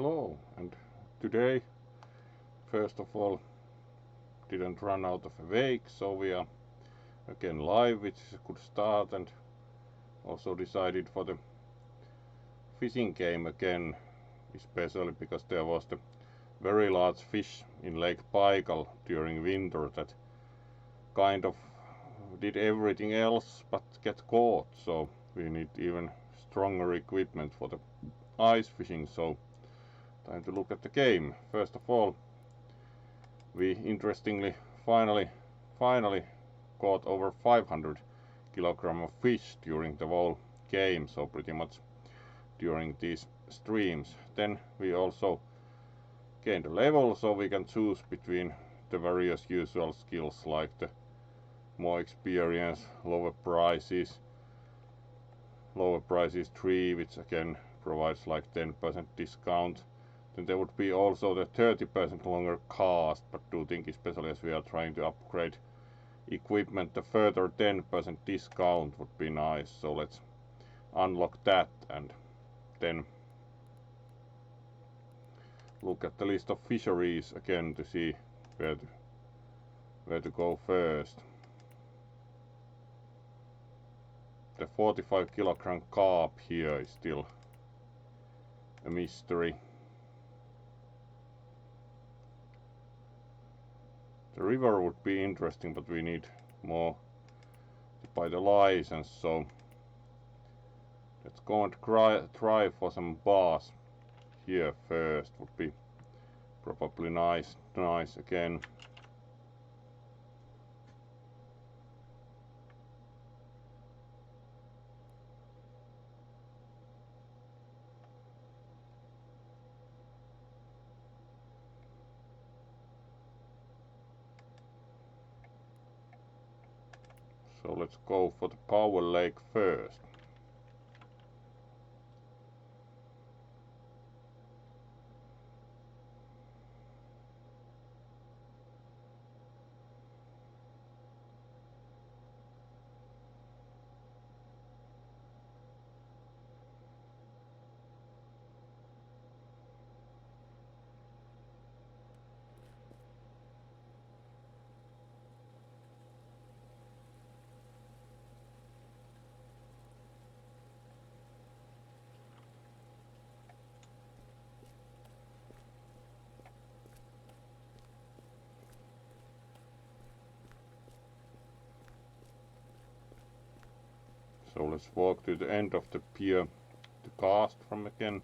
Hello, and today, first of all, didn't run out of a wake, so we are again live, which is a good start, and also decided for the fishing game again, especially because there was the very large fish in Lake Baikal during winter that kind of did everything else but get caught, so we need even stronger equipment for the ice fishing. So time to look at the game. First of all, we interestingly finally caught over 500 kilogram of fish during the whole game, so pretty much during these streams. Then we also gained a level, so we can choose between the various usual skills like the more experience, lower prices 3, which again provides like 10% discount. Then there would be also the 30% longer cast, but do think, especially as we are trying to upgrade equipment, the further 10% discount would be nice. So let's unlock that and then look at the list of fisheries again to see where to go first. The 45 kilogram carp here is still a mystery. The river would be interesting, but we need more to buy the license, so let's go and try for some bass here first. Would be probably nice again. So let's go for the Powell Lake first. So let's walk to the end of the pier to cast from again.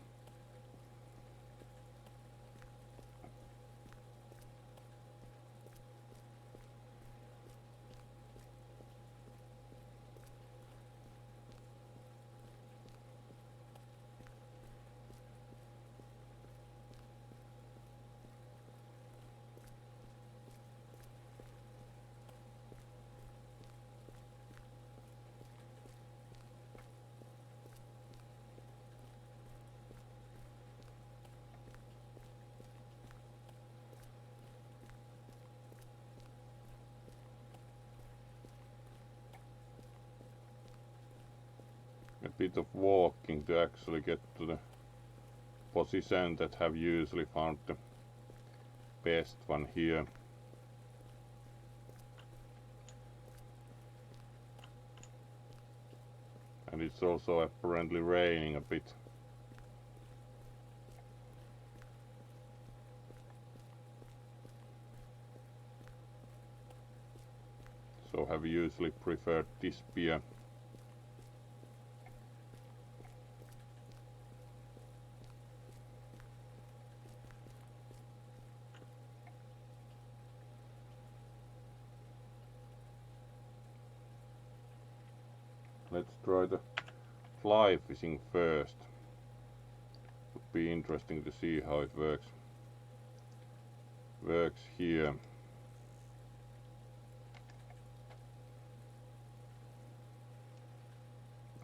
A bit of walking to actually get to the position that have usually found the best one here. And it's also apparently raining a bit. So have usually preferred this pier. Let's try the fly fishing first. Would be interesting to see how it works here.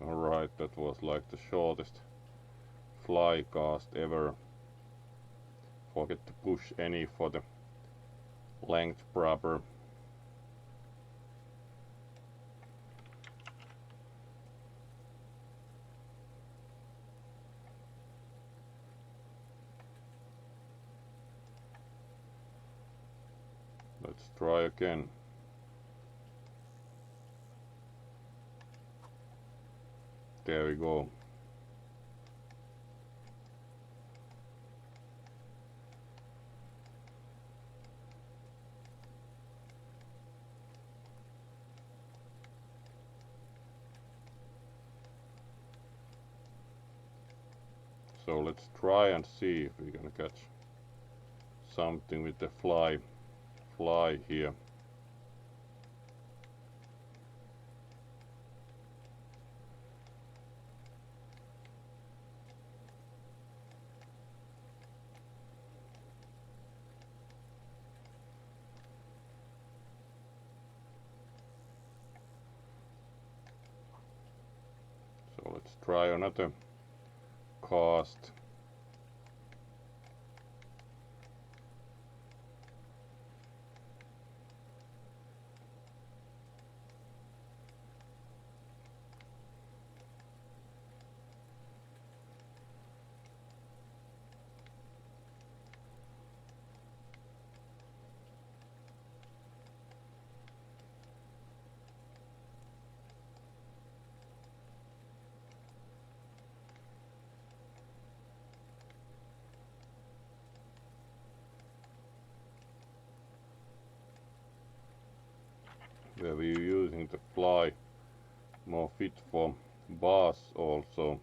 Alright, that was like the shortest fly cast ever. Forget to push any for the length proper. Let's try again. There we go. So let's try and see if we can catch something with the fly here. So let's try another cast. Where we're using the fly more fit for bass also.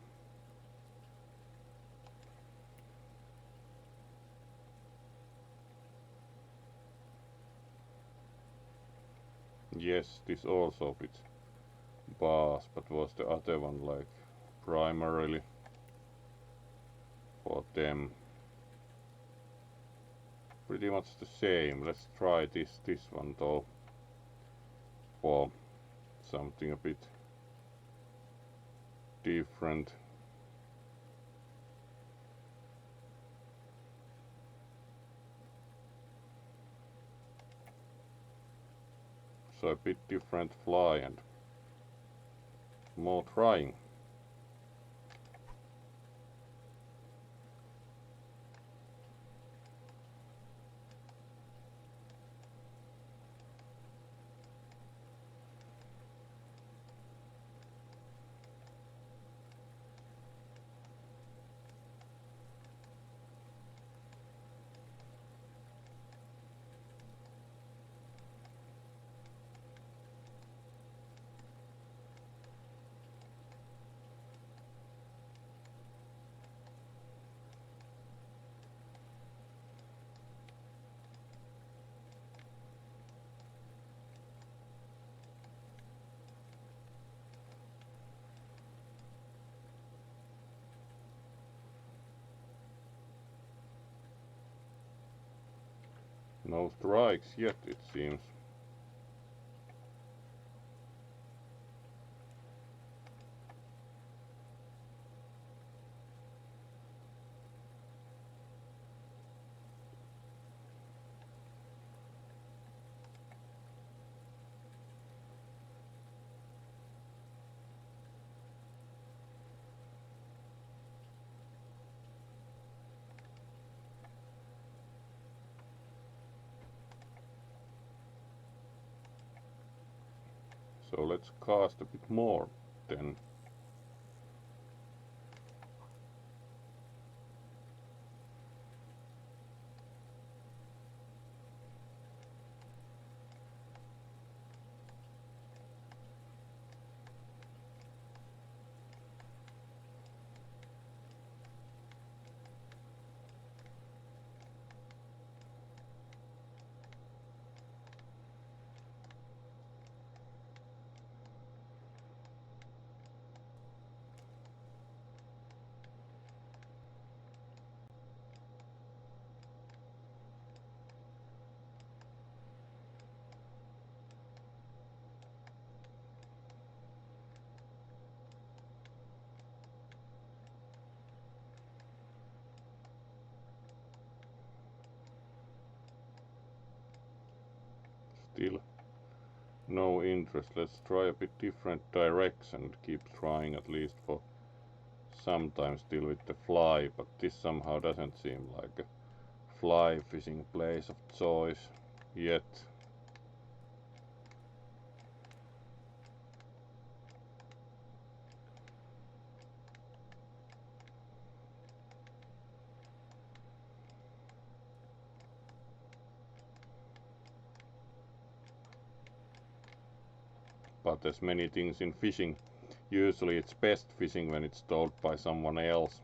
Yes, this also fits bass, but was the other one like primarily for them? Pretty much the same. Let's try this one though, for something a bit different. So a bit different fly and more trying. No strikes yet, it seems. So let's cast a bit more then. Still no interest. Let's try a bit different direction. Keep trying at least for some time still with the fly, but this somehow doesn't seem like a fly fishing place of choice yet. but there's many things in fishing. Usually it's best fishing when it's told by someone else.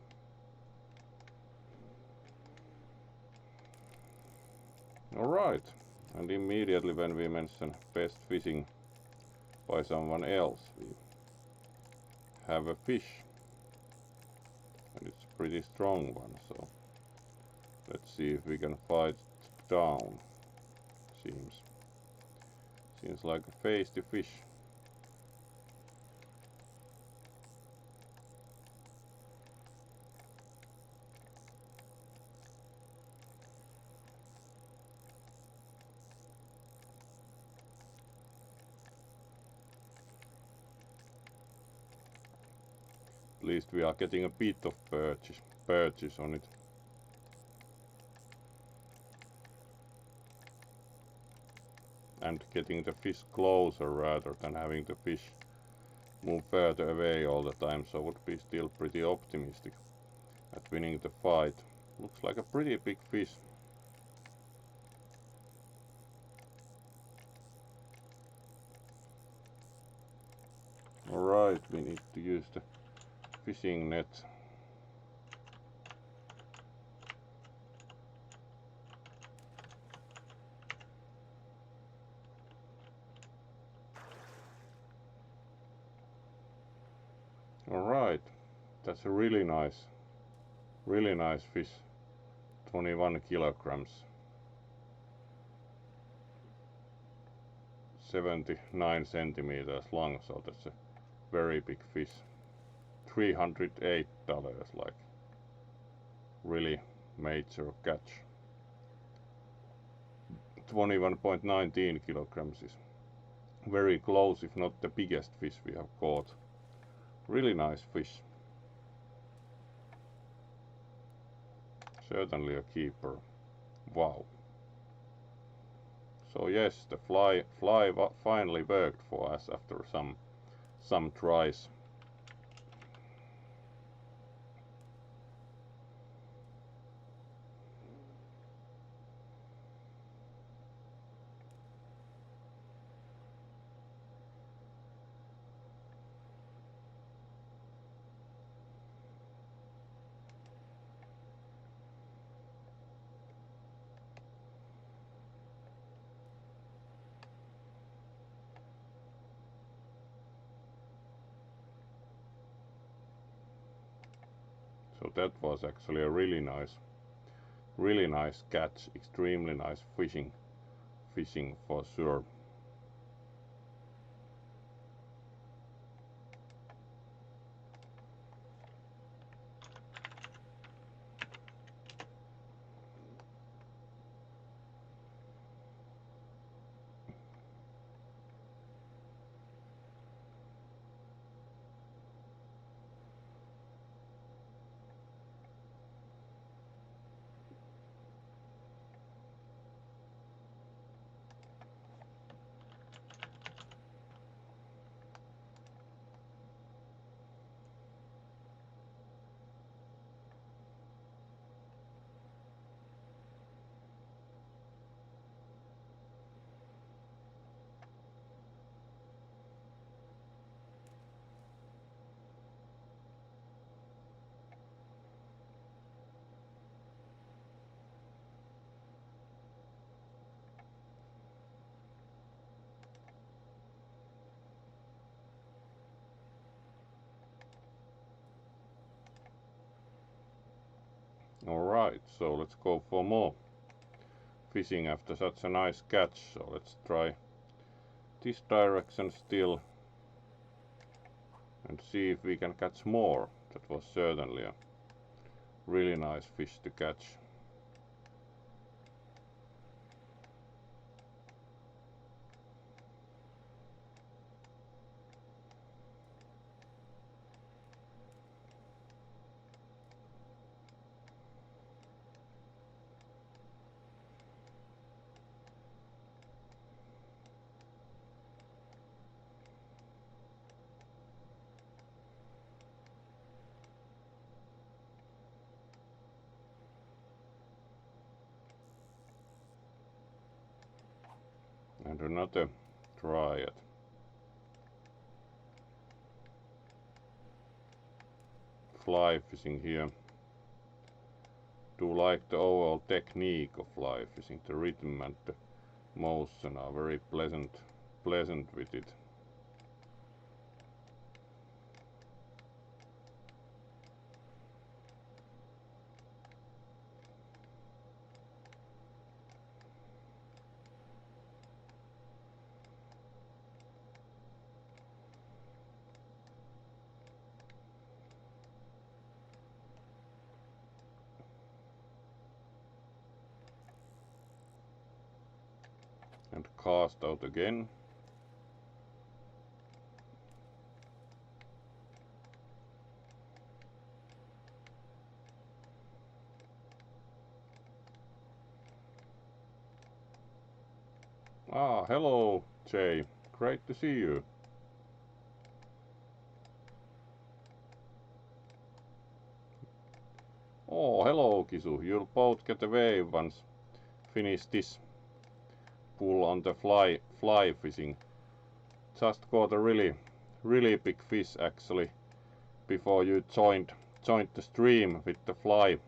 Alright, and immediately when we mention best fishing by someone else, we have a fish. And it's a pretty strong one, so let's see if we can fight it down. Seems like a feisty fish. At least we are getting a bit of perches on it. And getting the fish closer rather than having the fish move further away all the time, so would be still pretty optimistic at winning the fight. Looks like a pretty big fish. Alright, we need to use the fishing net. Alright, that's a really nice fish. 21 kilograms. 79 centimeters long, so that's a very big fish. $308, like really major catch. 21.19 kilograms is very close, if not the biggest fish we have caught. Really nice fish. Certainly a keeper. Wow. So yes, the fly finally worked for us after some tries. So that was actually a really nice catch, extremely nice fishing for sure. Alright, so let's go for more fishing after such a nice catch. So let's try this direction still and see if we can catch more. That was certainly a really nice fish to catch. And another triad. fly fishing here. Do like the overall technique of fly fishing. The rhythm and the motion are very pleasant with it. And cast out again. Ah, hello, Jay. Great to see you. Oh, hello, Kisu. You'll both get a wave once finish this pull on the fly fishing. Just caught a really big fish actually before you joined the stream with the fly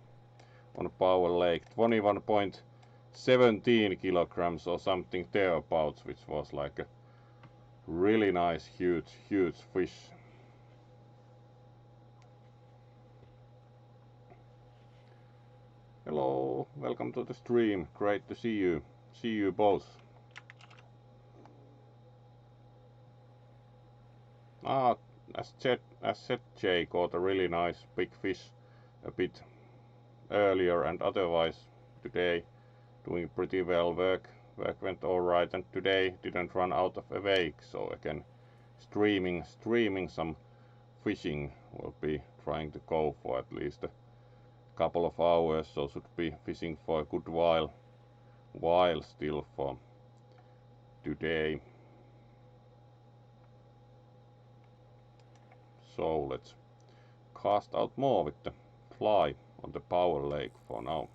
on Powell Lake. 21.17 kilograms or something thereabouts, which was like a really nice huge fish. Hello, welcome to the stream. Great to see you. See you both. Ah, as said, Jay caught a really nice big fish a bit earlier, and otherwise today doing pretty well. Work went alright, and today didn't run out of a wake, so again streaming some fishing. Will be trying to go for at least a couple of hours, so should be fishing for a good while still for today. So let's cast out more with the fly on the Powell Lake for now.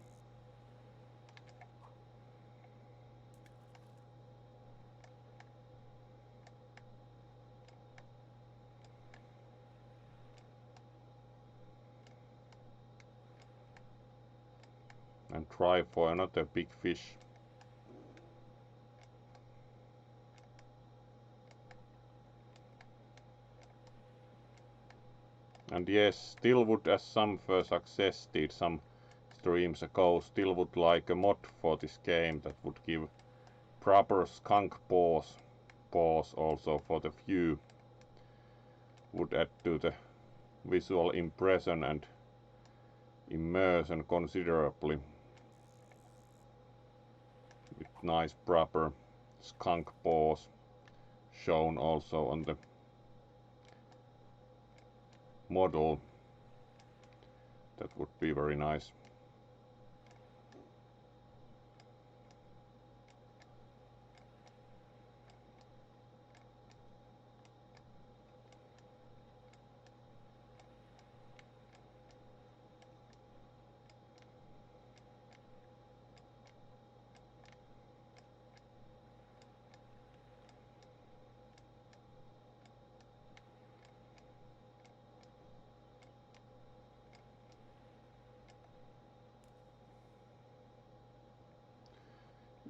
And try for another big fish. And yes, still would, as some for success did some streams ago, still would like a mod for this game that would give proper skunk paws also for the view. Would add to the visual impression and immersion considerably. With nice proper skunk paws shown also on the model. That would be very nice.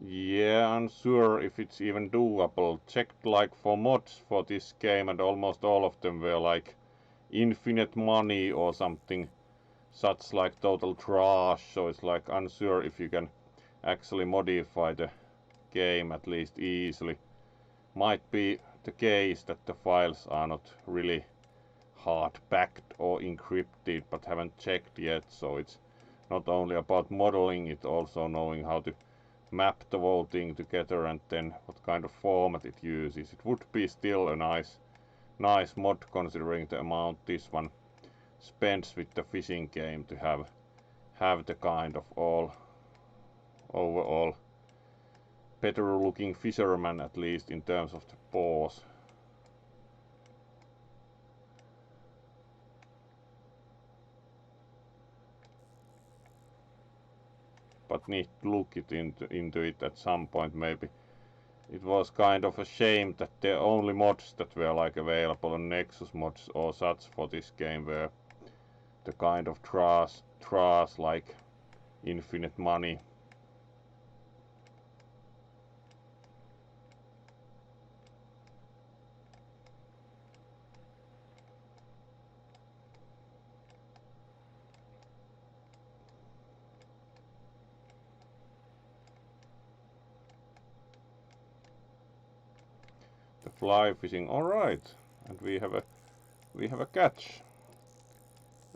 Yeah, unsure if it's even doable. Checked like for mods for this game, and almost all of them were like infinite money or something such, like total trash, so it's like unsure if you can actually modify the game at least easily. Might be the case that the files are not really hard backed or encrypted, but haven't checked yet, so it's not only about modeling it, also knowing how to map the whole thing together and then what kind of format it uses. It would be still a nice mod considering the amount this one spends with the fishing game to have the kind of overall better looking fisherman, at least in terms of the paws. But need to look into it at some point. Maybe it was kind of a shame that the only mods that were like available on Nexus mods or such for this game were the kind of trust like infinite money. The fly fishing, all right, and we have a catch,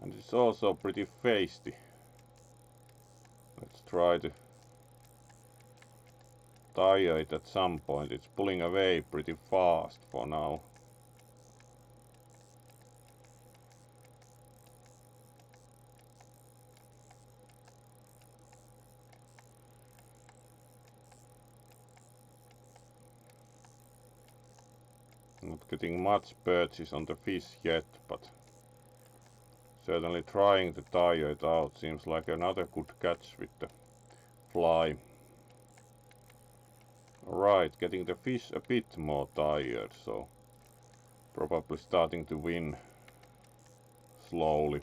and it's also pretty feisty. Let's try to tie it at some point. It's pulling away pretty fast for now. Not getting much perches on the fish yet, but certainly trying to tire it out. Seems like another good catch with the fly. Alright, getting the fish a bit more tired, so probably starting to win slowly.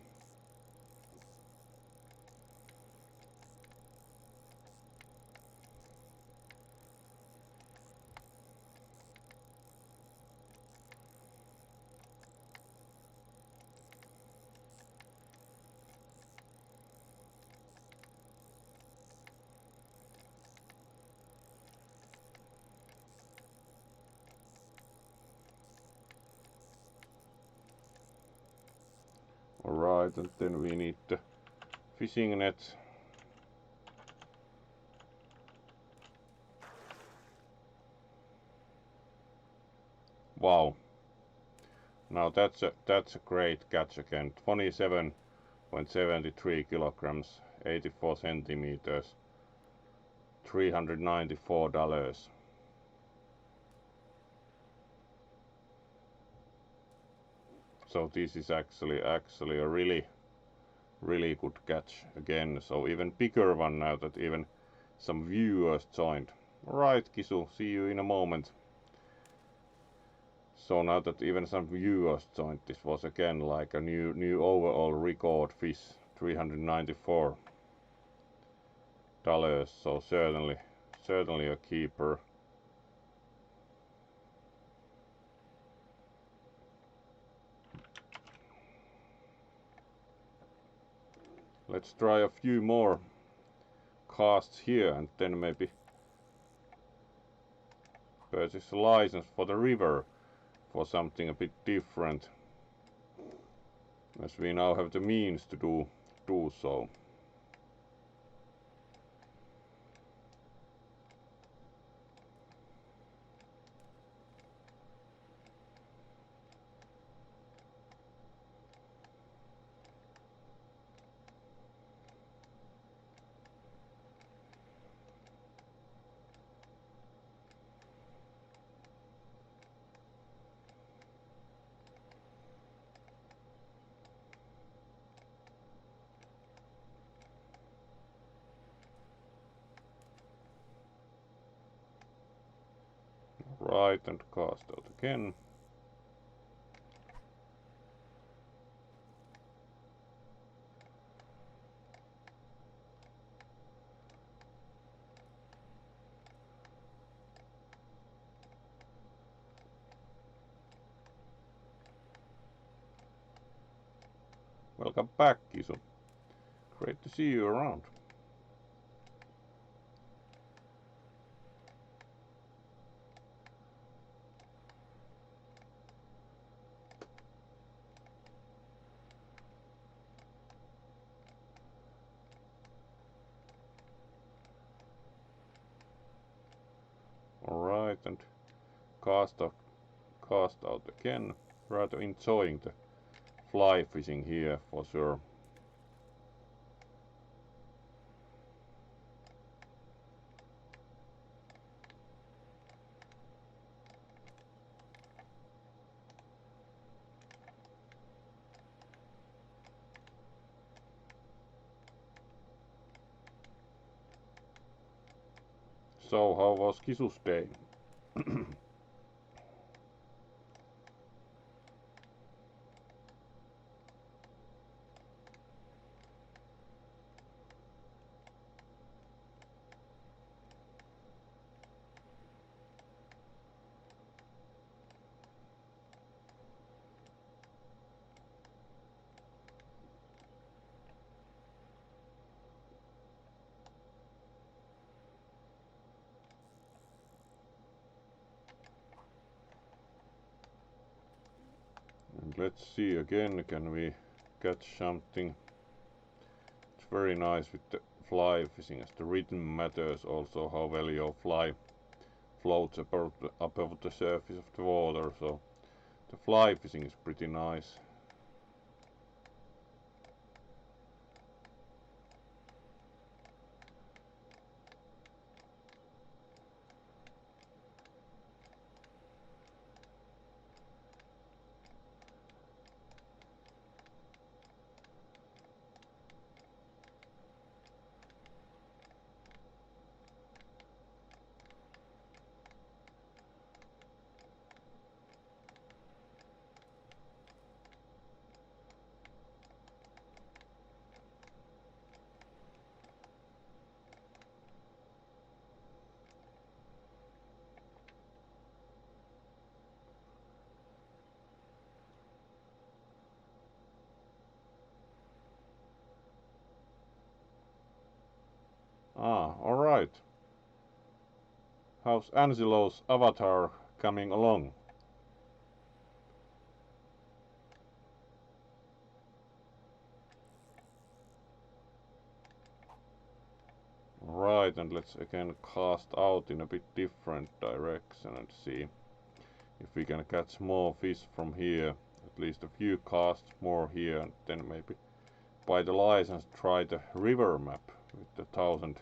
Alright, and then we need the fishing net. Wow. Now that's a great catch again. 27.73 kilograms, 84 centimeters, $394. So this is actually a really good catch again. So even bigger one now that even some viewers joined. Alright, Kisu, see you in a moment. So now that even some viewers joined, this was again like a new overall record fish, $394. So certainly a keeper. Let's try a few more casts here and then maybe purchase a license for the river for something a bit different, as we now have the means to do so. Right, and cast out again. Welcome back, Kisu. Great to see you around. Alright, and cast out again. Rather enjoying the fly fishing here for sure. So how was Kisu's day? And let's see again, can we catch something? It's very nice with the fly fishing, as the rhythm matters also, how well your fly floats above the surface of the water, so the fly fishing is pretty nice. Alright. How's Angelo's avatar coming along? Right, and let's again cast out in a bit different direction and see if we can catch more fish from here. At least a few casts more here, and then maybe buy the license, try the river map with the $1,000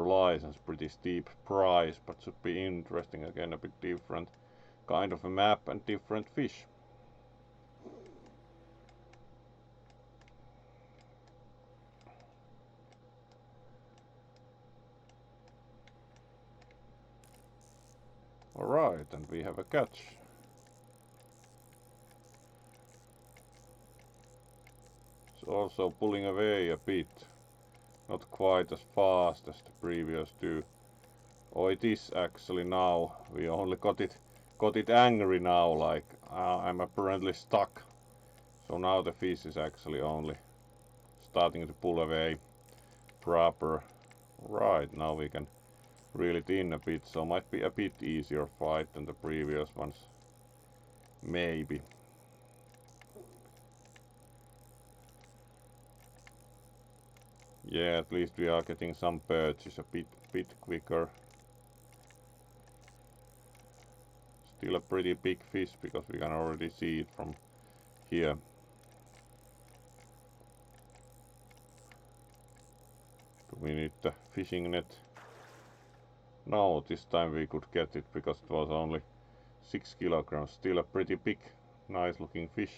license. Pretty steep price, but should be interesting. Again, a bit different kind of a map and different fish. Alright, and we have a catch. It's also pulling away a bit. Not quite as fast as the previous two. Oh, it is actually now. We only got it angry now, like I'm apparently stuck. So now the fish is actually only starting to pull away proper. Right, now we can reel it in a bit, so might be a bit easier fight than the previous ones. Maybe. Yeah, at least we are getting some perches a bit quicker. Still a pretty big fish because we can already see it from here. Do we need the fishing net? No, this time we could get it because it was only 6 kilograms. Still a pretty big, nice looking fish.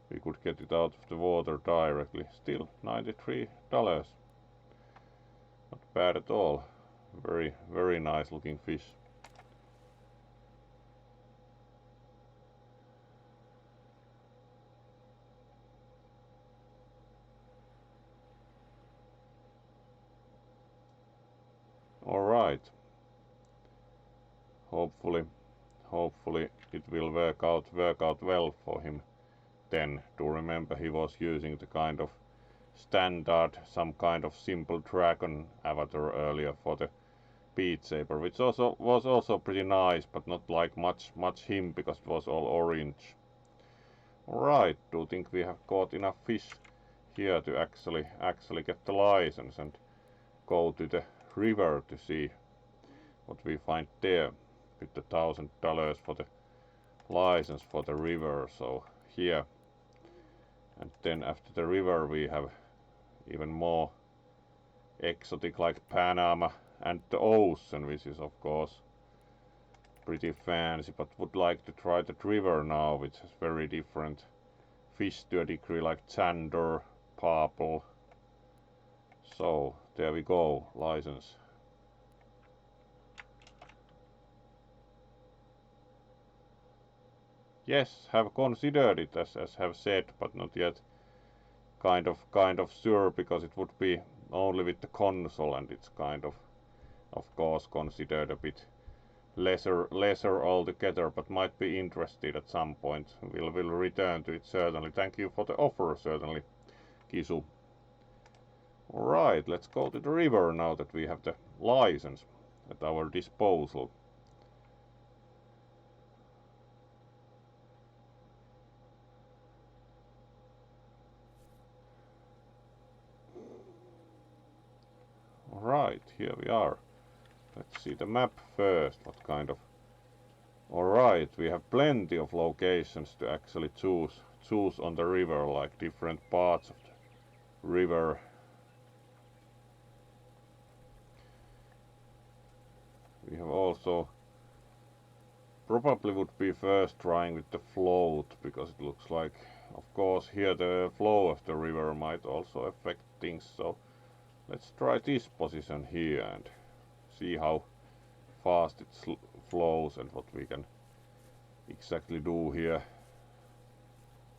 We could get it out of the water directly. Still $93. Not bad at all. Very nice looking fish. Alright. Hopefully it will work out well for him. Then to remember, he was using the kind of standard, some kind of simple dragon avatar earlier for the Beat Saber, which was also pretty nice, but not like much him because it was all orange. Alright, do you think we have caught enough fish here to actually get the license and go to the river to see what we find there with the $1,000 for the license for the river? So here, and then after the river we have even more exotic, like Panama and the ocean, which is of course pretty fancy, but would like to try the river now, which has very different fish to a degree, like chander, purple. So there we go, license. Yes, have considered it, as have said, but not yet kind of sure, because it would be only with the console, and it's kind of course considered a bit lesser altogether, but might be interested at some point. We'll return to it certainly. Thank you for the offer, certainly, Kisu. Alright, let's go to the river now that we have the license at our disposal. Alright, here we are. Let's see the map first, what kind of... Alright, we have plenty of locations to actually choose on the river, like different parts of the river. We have also... Probably would be first trying with the float, because it looks like, of course, here the flow of the river might also affect things, so let's try this position here and see how fast it flows and what we can exactly do here,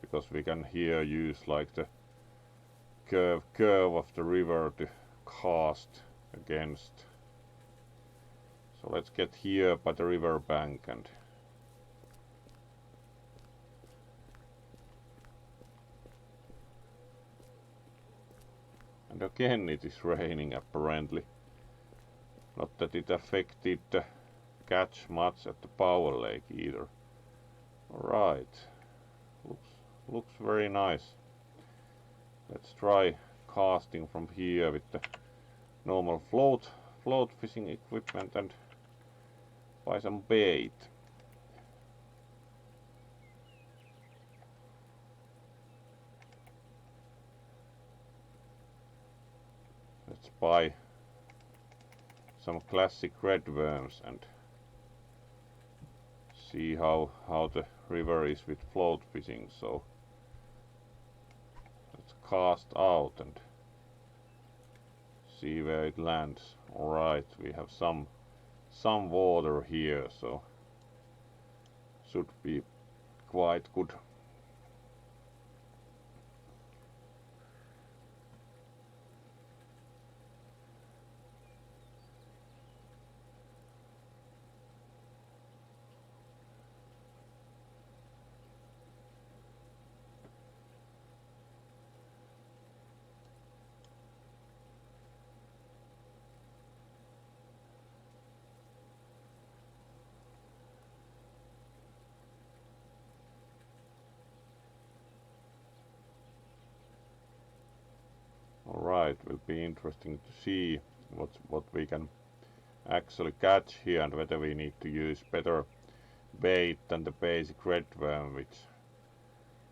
because we can here use like the curve of the river to cast against. So let's get here by the river bank and again it is raining apparently. Not that it affected the catch much at the Powell Lake either. Alright, looks very nice. Let's try casting from here with the normal float fishing equipment and buy some bait. Let's buy some classic red worms and see how the river is with float fishing. So let's cast out and see where it lands. Alright, we have some water here, so should be quite good. Alright, will be interesting to see what we can actually catch here and whether we need to use better bait than the basic red worm, which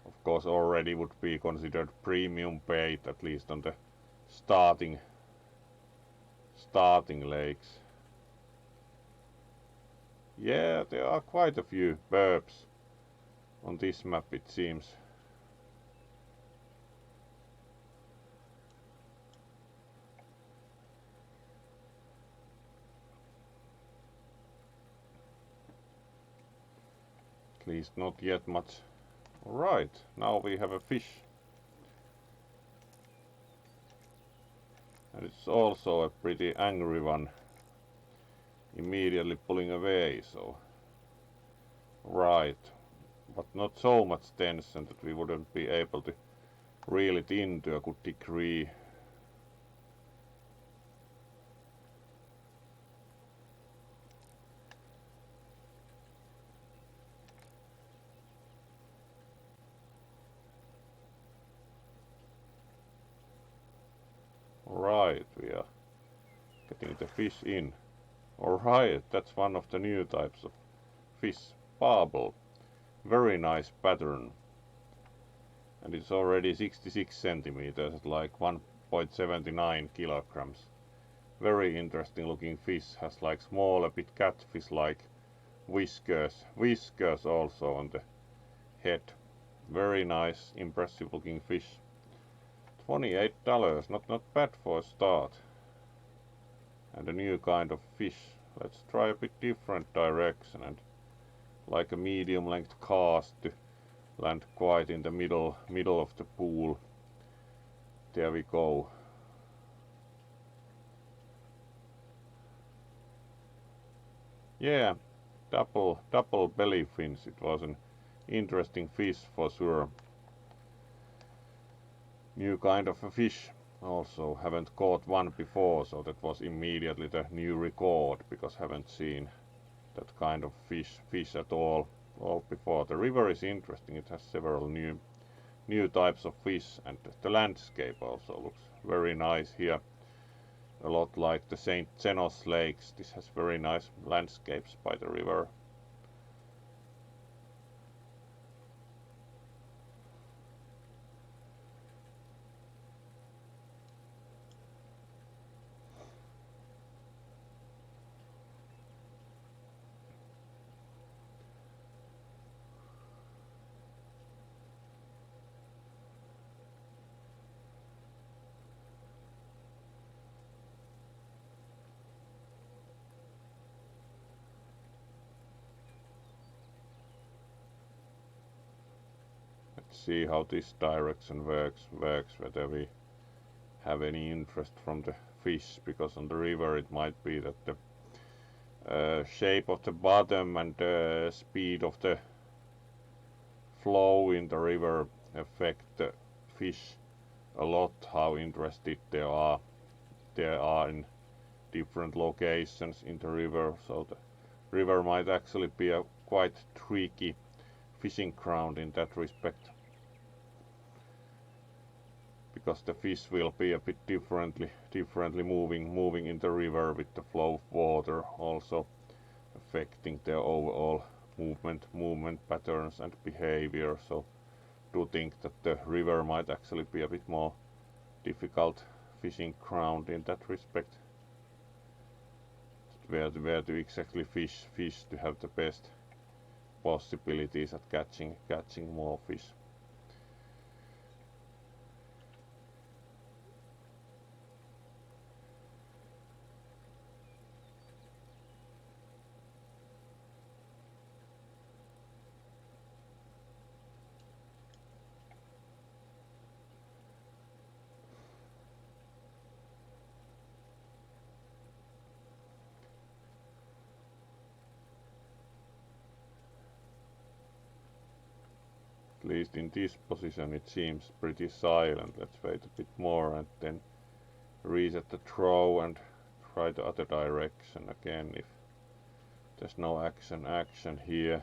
of course already would be considered premium bait, at least on the starting lakes. Yeah, there are quite a few burbs on this map, it seems. At least not yet much. Alright, now we have a fish. And it's also a pretty angry one. Immediately pulling away, so... Right. But not so much tension that we wouldn't be able to reel it in to a good degree. Alright, we are getting the fish in. Alright, that's one of the new types of fish, barbel. Very nice pattern. And it's already 66 centimeters at like 1.79 kilograms. Very interesting looking fish, has like small, a bit catfish like whiskers also on the head. Very nice, impressive looking fish. $28, not bad for a start. And a new kind of fish. Let's try a bit different direction and like a medium length cast to land quite in the middle of the pool. There we go. Yeah, double belly fins. It was an interesting fish for sure. New kind of a fish. Also haven't caught one before, so that was immediately the new record, because haven't seen that kind of fish at all before. The river is interesting. It has several new types of fish, and the landscape also looks very nice here. a lot like the St. Zenos lakes. This has very nice landscapes by the river. See how this direction works, whether we have any interest from the fish, because on the river it might be that the shape of the bottom and the speed of the flow in the river affect the fish a lot, how interested they are in different locations in the river. So the river might actually be a quite tricky fishing ground in that respect, because the fish will be a bit differently moving in the river with the flow of water, also affecting their overall movement patterns and behavior. So do think that the river might actually be a bit more difficult fishing ground in that respect, where to exactly fish to have the best possibilities at catching more fish. At least in this position it seems pretty silent. Let's wait a bit more and then reset the throw and try the other direction again if there's no action here.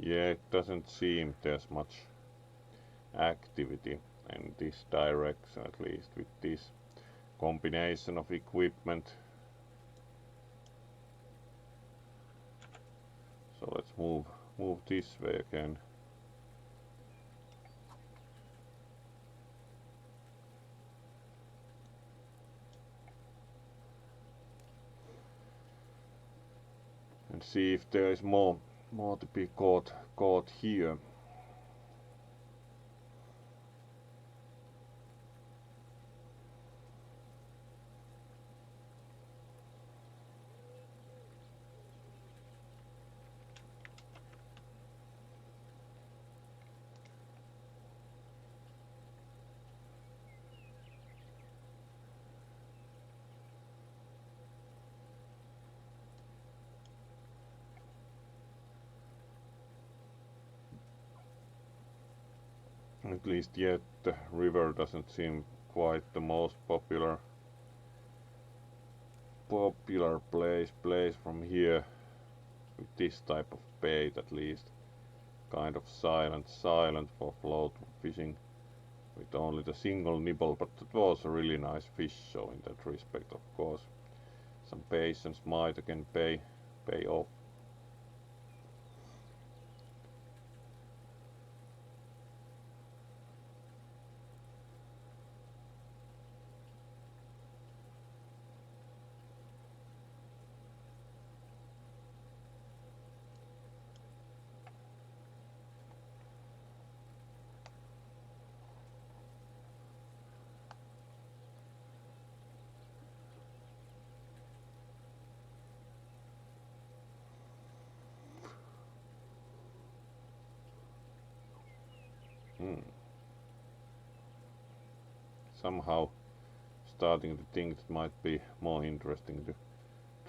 Yeah, it doesn't seem there's much activity in this direction, at least with this combination of equipment. So let's move this way again. And see if there is more to be caught here. At least yet the river doesn't seem quite the most popular place from here with this type of bait, at least. Kind of silent for float fishing with only the single nibble, but it was a really nice fish, so in that respect of course some patience might again pay off. Somehow starting to think it might be more interesting to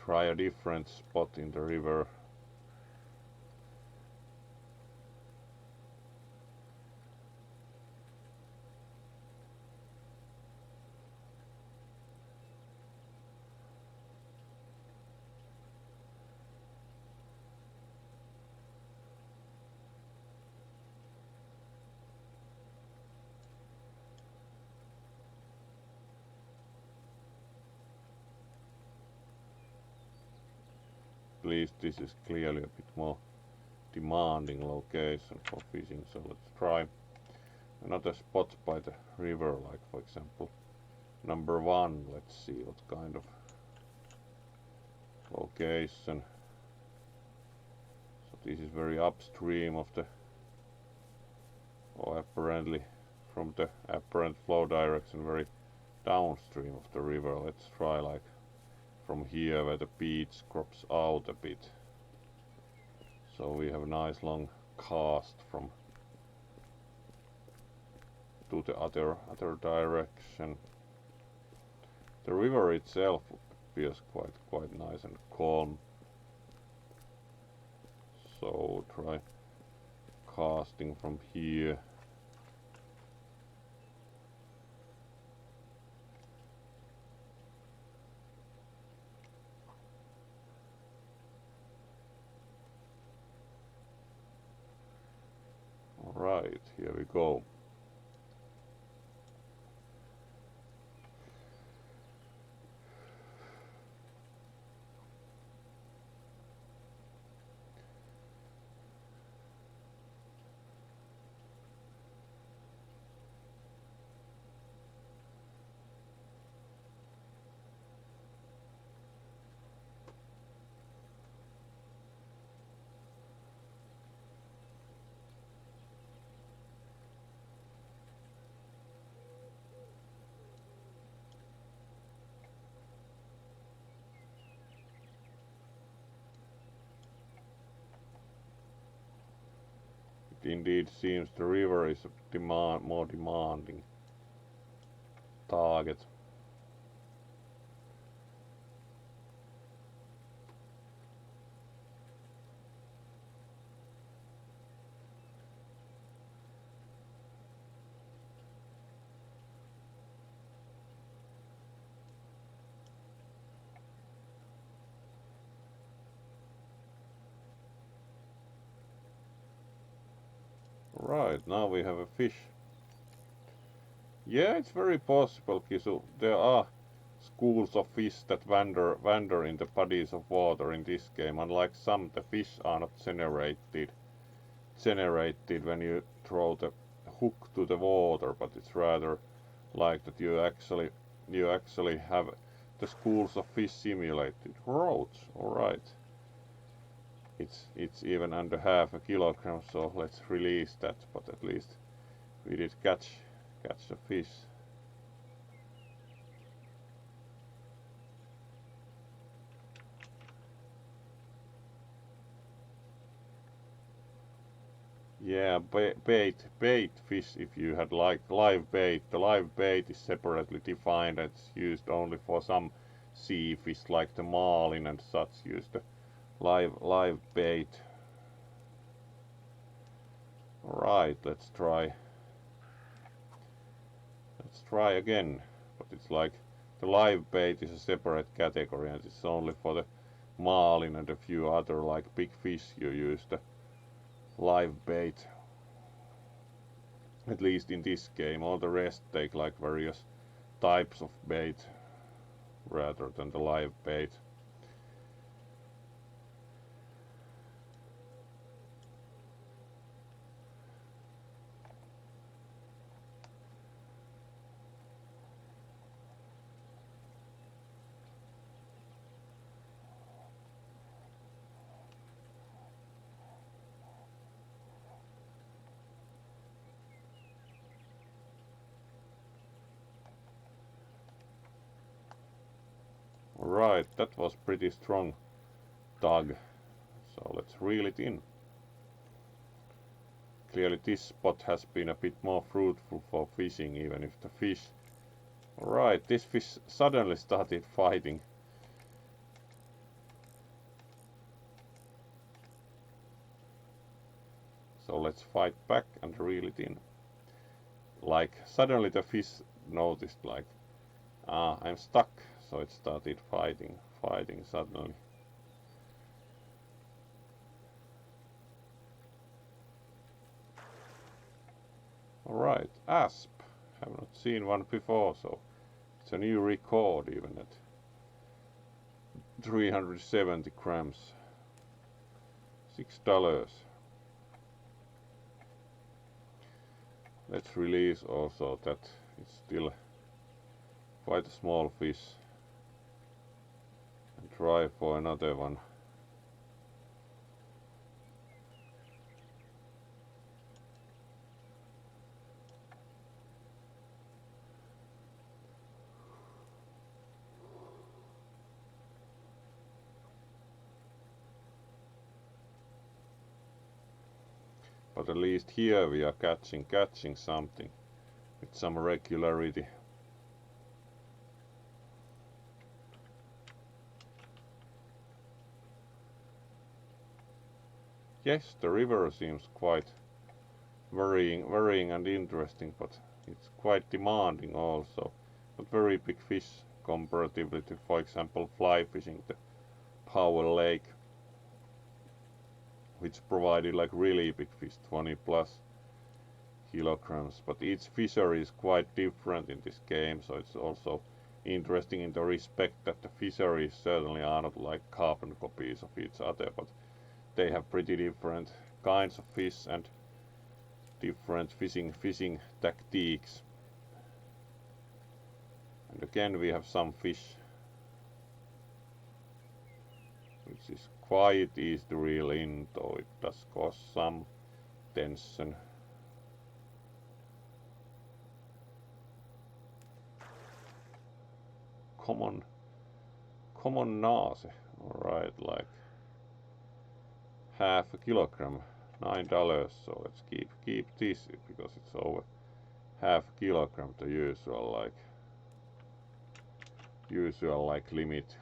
try a different spot in the river. at least this is clearly a bit more demanding location for fishing. So let's try another spot by the river, like for example number 1. Let's see what kind of location. So this is very upstream of the, or apparently from the apparent flow direction, very downstream of the river. Let's try like from here where the beach crops out a bit. So we have a nice long cast from to the other direction. The river itself appears quite nice and calm. So try casting from here. Alright, here we go. It indeed seems the river is a more demanding target. Right, now we have a fish. Yeah, it's very possible, Kisu. There are schools of fish that wander in the bodies of water in this game. Unlike some, the fish are not generated when you throw the hook to the water, but it's rather like that you actually have the schools of fish simulated. Roach, alright. It's even under half a kilogram, so let's release that, but at least we did catch the fish. Yeah, bait fish, if you had like live bait. The live bait is separately defined. It's used only for some sea fish like the marlin and such. Use the live bait. Right, let's try again, but it's like the live bait is a separate category and it's only for the marlin and a few other like big fish you use the live bait. At least in this game, all the rest take like various types of bait rather than the live bait. Right, that was pretty strong tug, so let's reel it in. Clearly this spot has been a bit more fruitful for fishing, even if the fish... Right, this fish suddenly started fighting. So let's fight back and reel it in. Like, suddenly the fish noticed like, I'm stuck. So it started fighting suddenly. Alright, asp. Have not seen one before, so it's a new record even at 370 grams. $6. Let's release also that it's still quite a small fish and try for another one. But at least here we are catching something with some regularity. Yes, the river seems quite varying and interesting, but it's quite demanding also. Not very big fish comparatively to, for example, fly fishing the Powell Lake, which provided like really big fish, 20 plus kilograms. But each fishery is quite different in this game, so it's also interesting in the respect that the fisheries certainly are not like carbon copies of each other, but they have pretty different kinds of fish and different fishing tactics. And again we have some fish which is quite easy to reel in, though it does cause some tension. Common nase, alright, like half a kilogram, $9, so let's keep this because it's over half a kilogram, the usual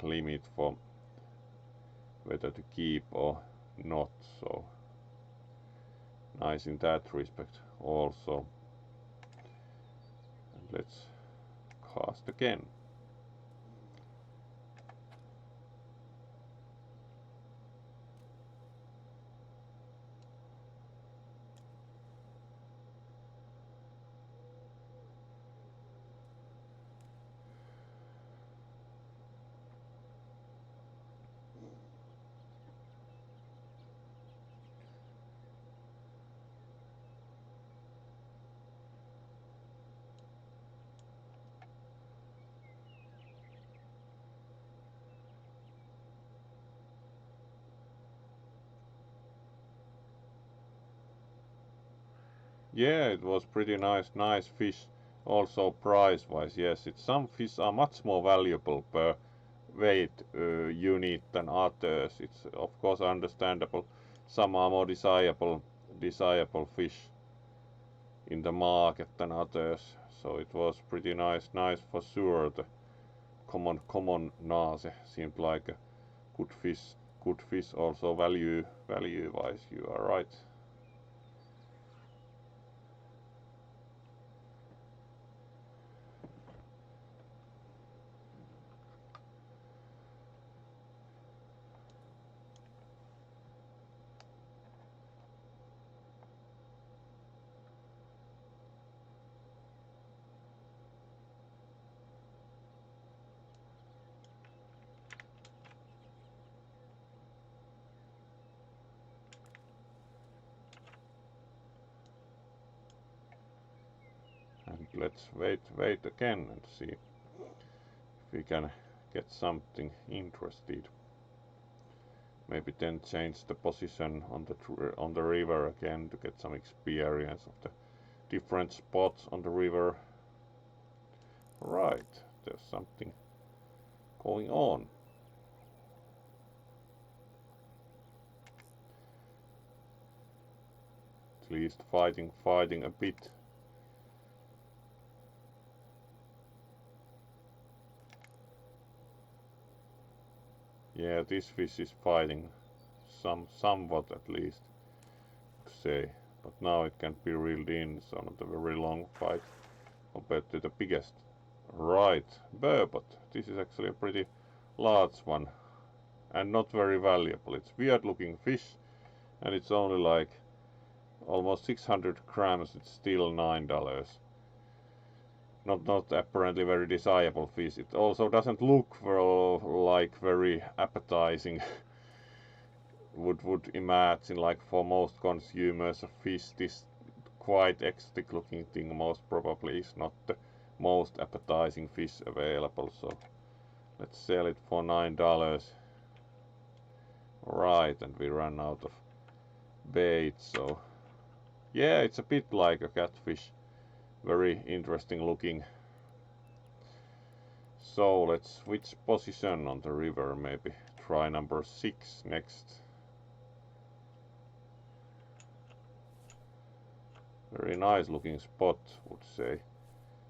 limit for whether to keep or not, so nice in that respect also. And let's cast again. Yeah, it was pretty nice fish. Also price wise, yes, some fish are much more valuable per weight unit than others. It's of course understandable. Some are more desirable fish in the market than others. So it was pretty nice for sure. The common nase seemed like a good fish also value wise. You are right. And let's wait again and see if we can get something interested. Maybe then change the position on the river again to get some experience of the different spots on the river. Right, there's something going on. At least fighting a bit. Yeah, this fish is fighting somewhat at least, to say, but now it can be reeled in, so not a very long fight compared to the biggest. Right, burbot. This is actually a pretty large one and not very valuable. It's weird looking fish and it's only like almost 600 grams. It's still $9. Not apparently very desirable fish. It also doesn't look like very appetizing would imagine, like for most consumers of fish, this quite exotic looking thing most probably is not the most appetizing fish available, so let's sell it for $9. Right, and we ran out of bait, so yeah, it's a bit like a catfish, very interesting looking. So let's switch position on the river, maybe try number 6 next. Very nice looking spot, would say.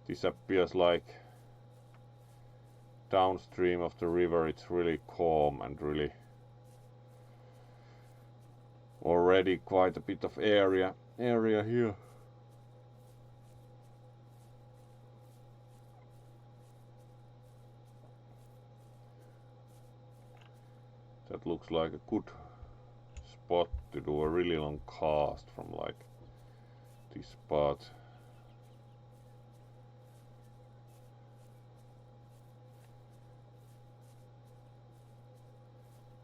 This appears like downstream of the river, it's really calm and really already quite a bit of area here. That looks like a good spot to do a really long cast from, like this spot.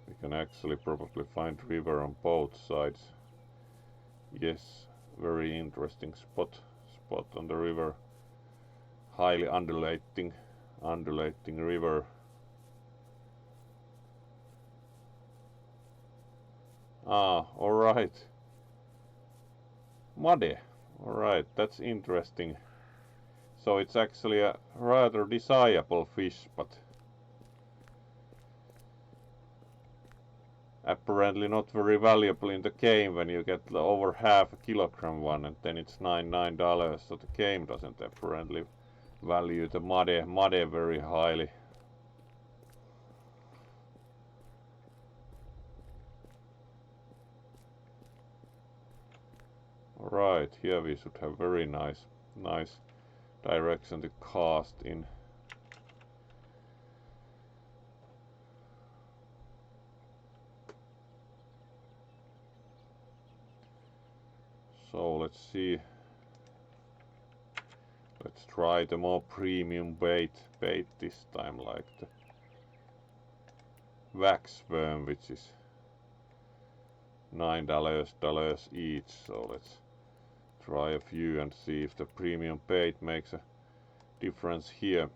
We can actually probably find river on both sides. Yes, very interesting spot on the river. Highly undulating river. Ah, alright. Muddy. Alright, that's interesting. So it's actually a rather desirable fish, but apparently not very valuable in the game when you get over half a kilogram one, and then it's $9, so the game doesn't apparently value the muddy very highly. Alright, here we should have very nice direction to cast in. So let's see. Let's try the more premium bait this time, like the wax worm, which is $9 each. So let's try a few and see if the premium bait makes a difference here.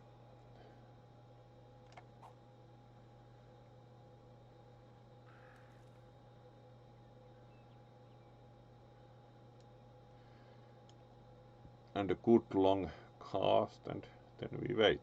And a good long cast, and then we wait.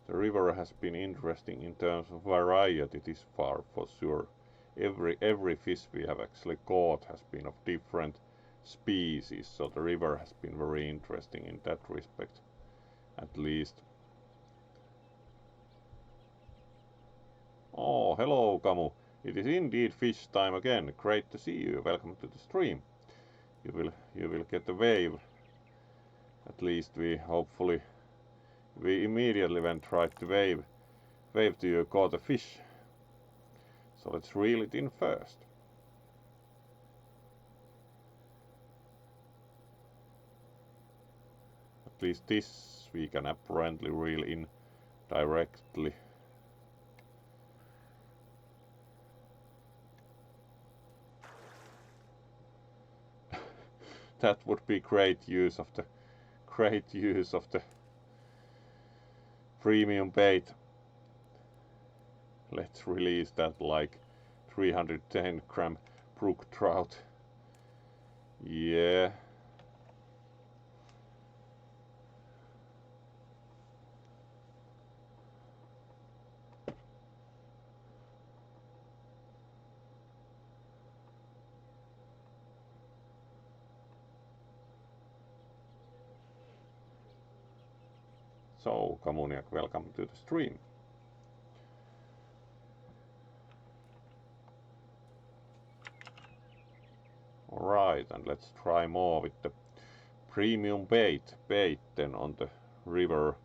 The river has been interesting in terms of variety this far, for sure. Every fish we have actually caught has been of different species, so the river has been very interesting in that respect, at least. Oh, hello Kamu. It is indeed fish time again. Great to see you. Welcome to the stream. You will get a wave. At least we immediately when tried to wave to you caught a fish. So let's reel it in first. At least this we can apparently reel in directly. That would be great use of the premium bait. Let's release that like 310 gram brook trout. Yeah. So, Kamuniak, welcome to the stream. Alright, and let's try more with the premium bait then on the river.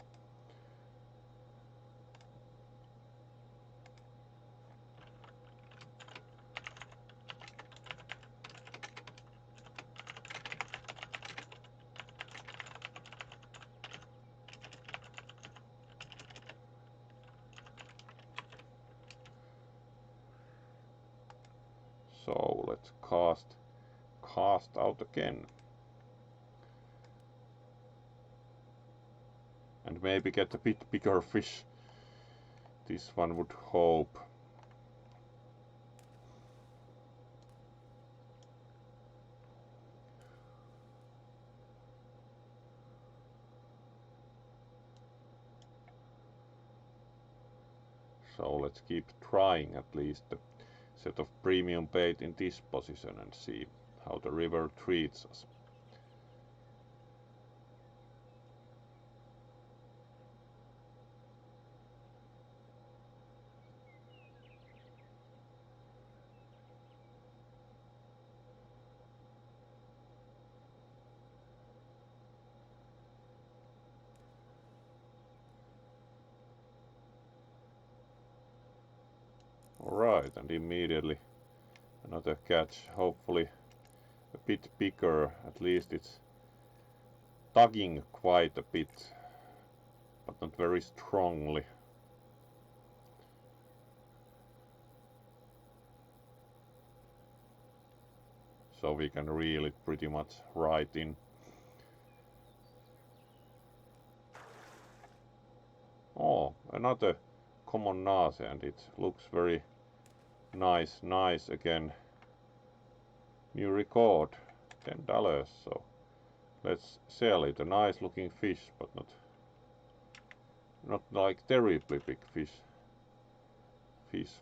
So let's cast out again. And maybe get a bit bigger fish. This one would hope. So let's keep trying at least a set of premium bait in this position and see how the river treats us. Alright, and immediately another catch, hopefully a bit bigger, at least it's tugging quite a bit, but not very strongly. So we can reel it pretty much right in. Oh, another common nase, and it looks very nice again. New record, $10, so let's sell it. A nice looking fish, but not like terribly big fish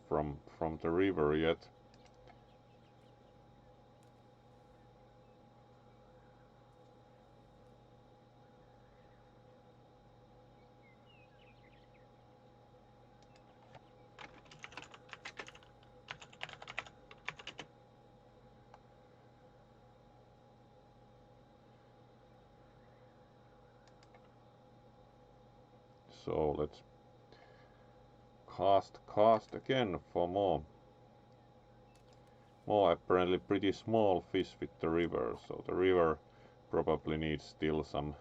from the river yet. So let's cast again for more apparently pretty small fish with the river. So the river probably needs still some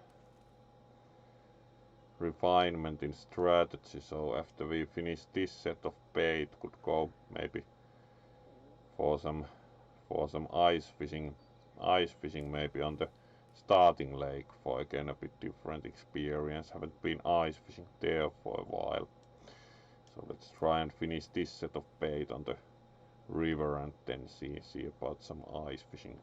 refinement in strategy. So after we finish this set of bait, could go maybe for some ice fishing maybe on the starting lake for again a bit different experience. Haven't been ice fishing there for a while. So let's try and finish this set of bait on the river and then see about some ice fishing.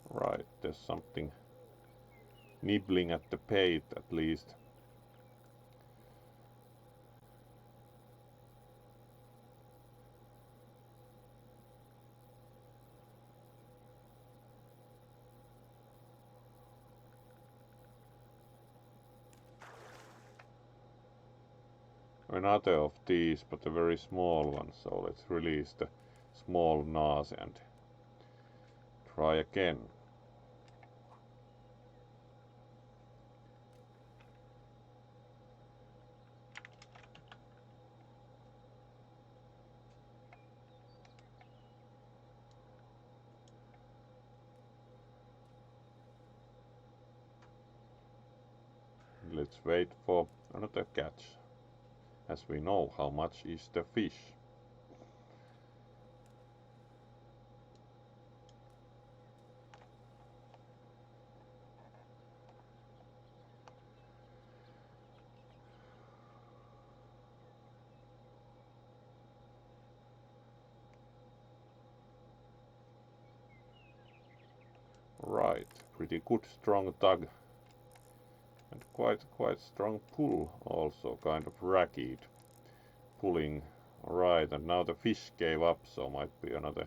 Right, there's something nibbling at the bait at least. Another of these, but a very small one, so let's release the small nase and try again. Let's wait for another catch, as we know how much is the fish. Right, pretty good strong tug. And quite strong pull also, kind of ragged pulling. Alright, and now the fish gave up, so might be another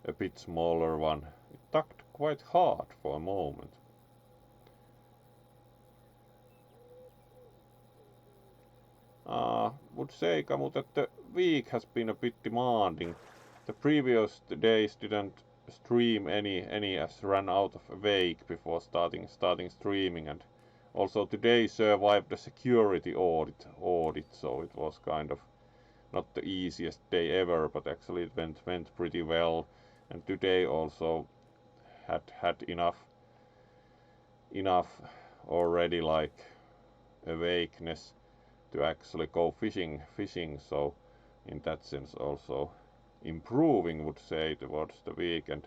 a bit smaller one. It tugged quite hard for a moment. Would say, Kamu, that the week has been a bit demanding. The previous days didn't stream any as ran out of wake before starting streaming, and also today survived the security audit, so it was kind of not the easiest day ever, but actually it went pretty well. And today also had enough already like awakeness to actually go fishing. So in that sense also improving, would say, towards the weekend.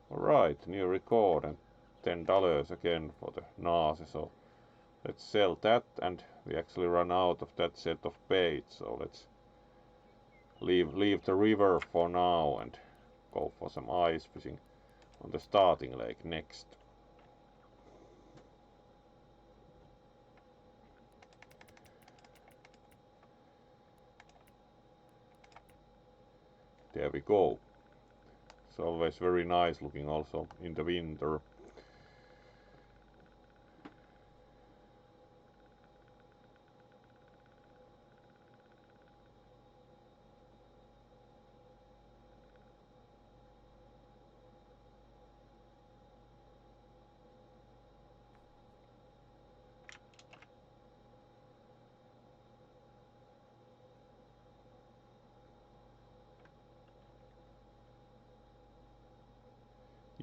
Alright, new record and $10 again for the Nase, so let's sell that, and we actually run out of that set of bait, so let's leave the river for now and go for some ice fishing on the starting lake next. There we go. It's always very nice looking also in the winter.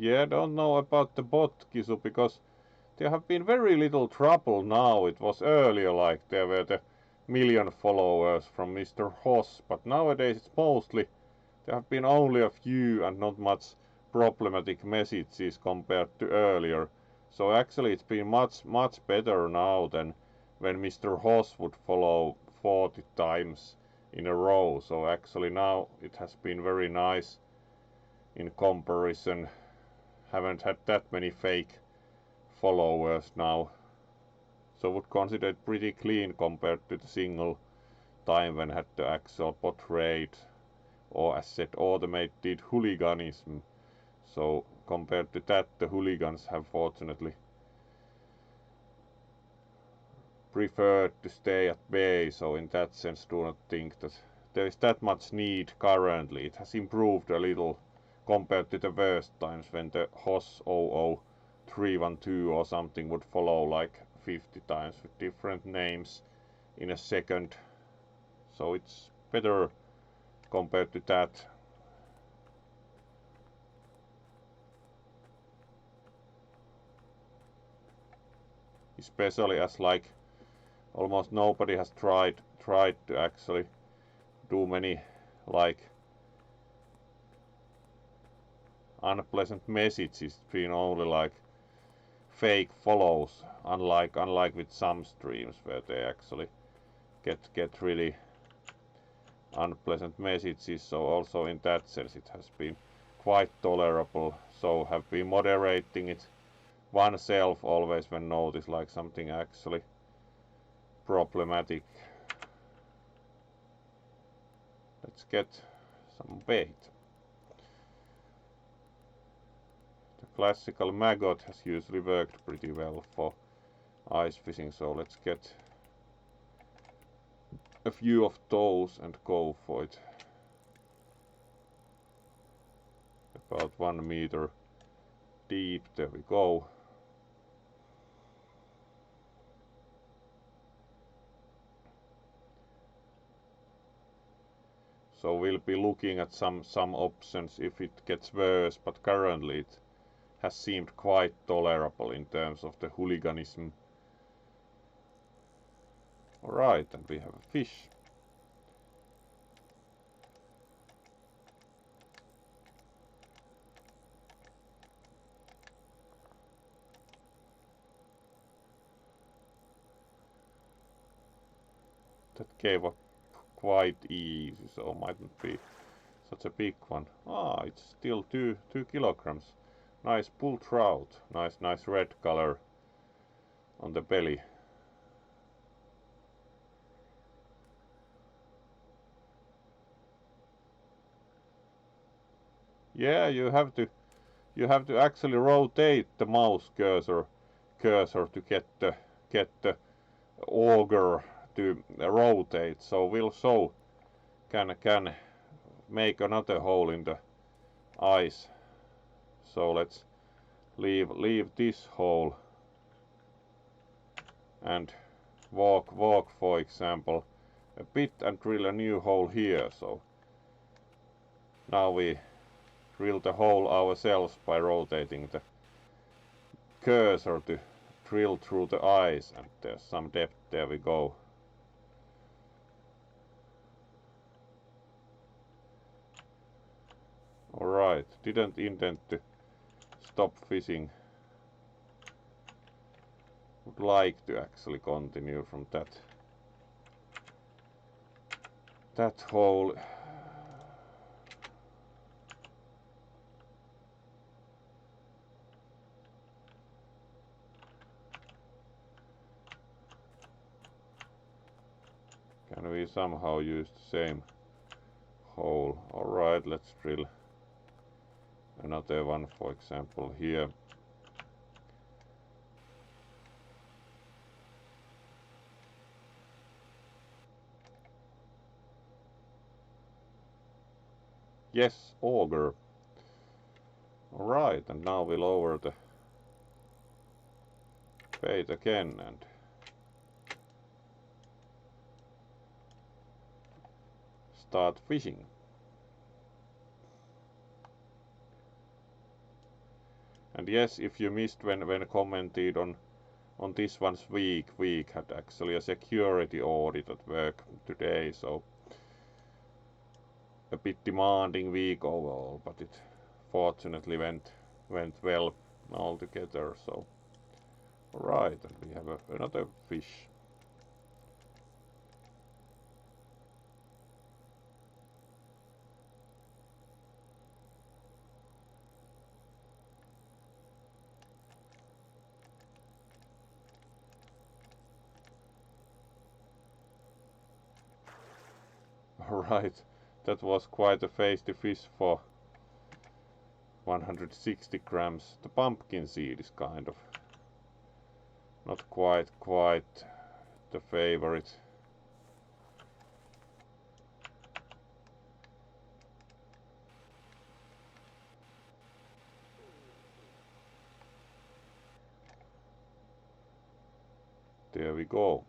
Yeah, I don't know about the bot, Kisu, because there have been very little trouble now. It was earlier like there were the million followers from Mr. Hoss, but nowadays it's mostly, there have been only a few and not much problematic messages compared to earlier. So actually it's been much better now than when Mr. Hoss would follow 40 times in a row. So actually now it has been very nice in comparison. Haven't had that many fake followers now, so would consider it pretty clean compared to the single time when had the actual bot raid, or as said, automated hooliganism. So compared to that, the hooligans have fortunately preferred to stay at bay, so in that sense do not think that there is that much need currently. It has improved a little compared to the worst times when the Hoss 00312 or something would follow like 50 times with different names in a second. So it's better compared to that. Especially as like almost nobody has tried to actually do many like unpleasant messages. It's been only like fake follows, unlike with some streams where they actually get really unpleasant messages. So also in that sense it has been quite tolerable. So have been moderating it oneself always when notice like something actually problematic. Let's get some bait. The classical maggot has usually worked pretty well for ice fishing, so let's get a few of those and go for it. About 1 meter deep, there we go. So we'll be looking at some options if it gets worse, but currently it has seemed quite tolerable in terms of the hooliganism. Alright, and we have a fish. That gave up quite easy, so mightn't be such a big one. Ah, it's still 2 kilograms. Nice bull trout. Nice red color on the belly. Yeah, you have to actually rotate the mouse cursor to get the auger to rotate. So we'll can make another hole in the ice. So let's leave this hole and walk for example a bit and drill a new hole here. So now we drill the hole ourselves by rotating the cursor to drill through the ice, and there's some depth. There we go. Alright, didn't intend to stop fishing. Would like to actually continue from that hole. Can we somehow use the same hole? Alright, let's drill another one, for example here. Yes, auger. Alright, and now we lower the bait again and start fishing. And yes, if you missed when commented on this one's week had actually a security audit at work today, so a bit demanding week overall, but it fortunately went well altogether. So alright, and we have another fish. Alright, that was quite a feisty fish for 160 grams. The pumpkin seed is kind of not quite the favorite. There we go.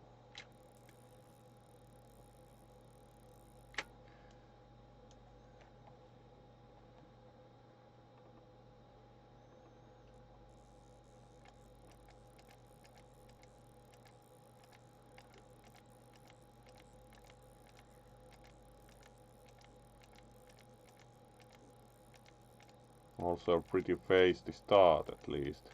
Also pretty feisty start at least.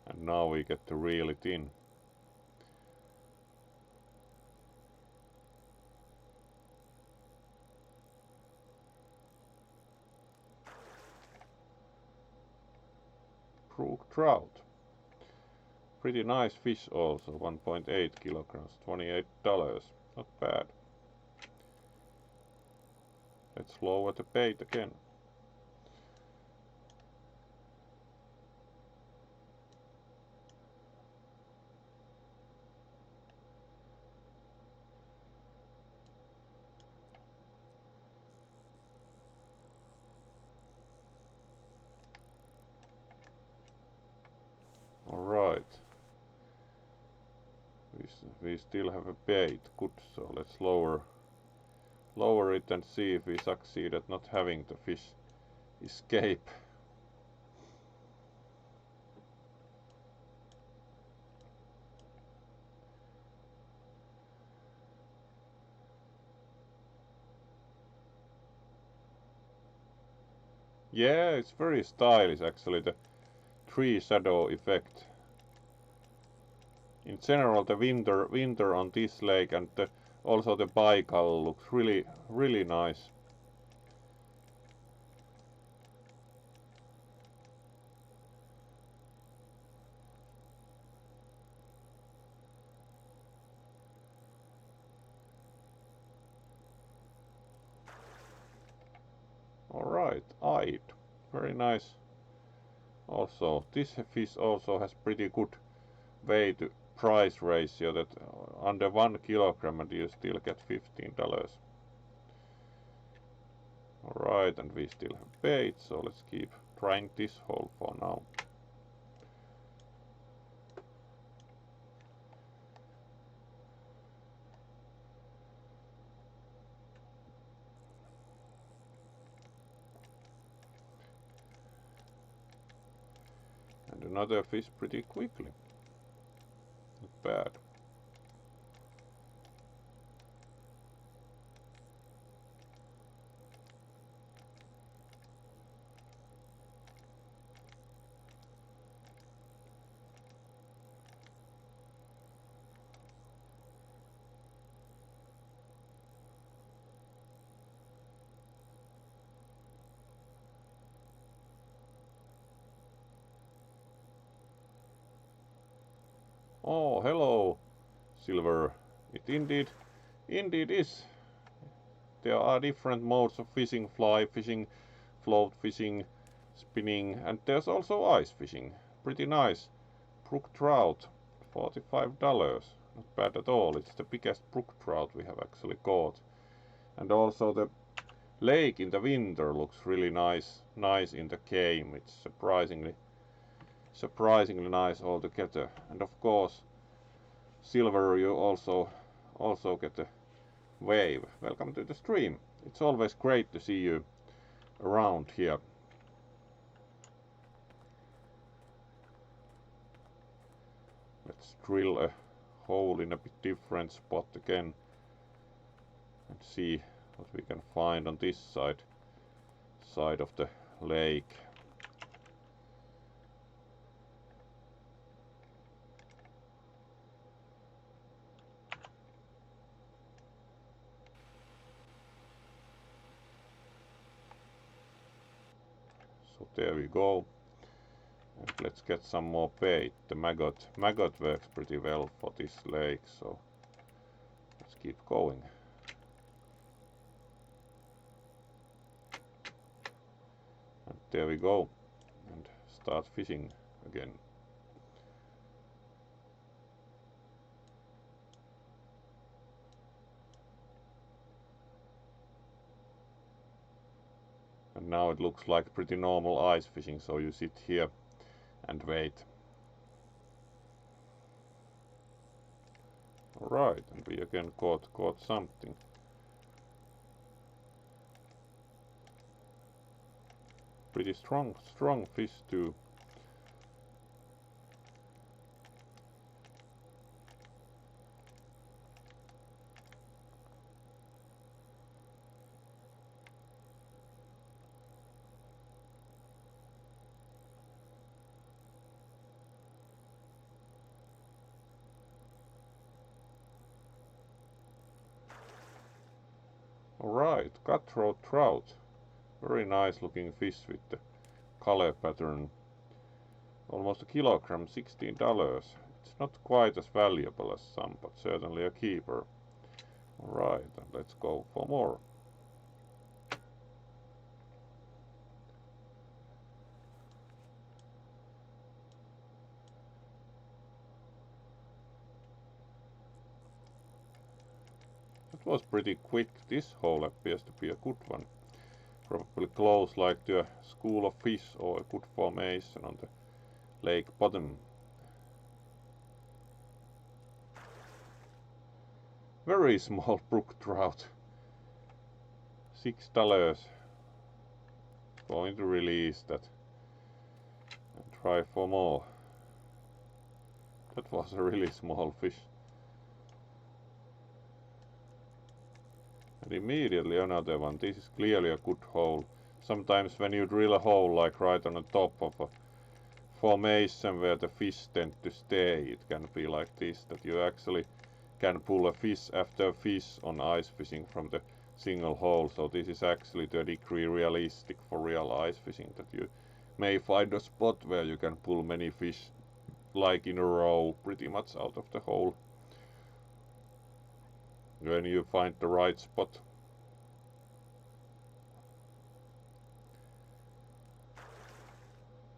And now we get to reel it in. Brook trout. Pretty nice fish also, 1.8 kilograms, $28. Not bad. Let's lower the bait again. Alright. We still have a bait, good, so let's lower it and see if we succeed at not having the fish escape. Yeah, it's very stylish actually, the tree shadow effect. In general, the winter on this lake and also the Baikal looks really nice. Alright, eyed. Very nice. Also, this fish also has pretty good weight to price ratio, that under 1 kilogram and you still get $15. Alright, and we still have bait, so let's keep trying this hole for now. And another fish pretty quickly. Not bad. Oh, hello, Silver. It indeed is. There are different modes of fishing: fly fishing, float fishing, spinning, and there's also ice fishing. Pretty nice. Brook trout, $45. Not bad at all. It's the biggest brook trout we have actually caught. And also the lake in the winter looks really nice in the game. It's surprisingly nice altogether. And of course, Silver, you also get a wave. Welcome to the stream. It's always great to see you around here. Let's drill a hole in a bit different spot again and see what we can find on this side of the lake. So there we go. And let's get some more bait. The maggot works pretty well for this lake, so let's keep going. And there we go. And start fishing again. And now it looks like pretty normal ice fishing, so you sit here and wait. Alright, and we again caught something. Pretty strong fish too. Alright, Cutthroat Trout. Very nice looking fish with the color pattern. Almost a kilogram, $16. It's not quite as valuable as some, but certainly a keeper. Alright, and let's go for more. It was pretty quick. This hole appears to be a good one. Probably close like to a school of fish or a good formation on the lake bottom. Very small brook trout. $6. Going to release that and try for more. That was a really small fish. And immediately another one. This is clearly a good hole. Sometimes when you drill a hole like right on the top of a formation where the fish tend to stay, it can be like this, that you actually can pull a fish after fish on ice fishing from the single hole. So this is actually to a degree realistic for real ice fishing, that you may find a spot where you can pull many fish like in a row pretty much out of the hole when you find the right spot.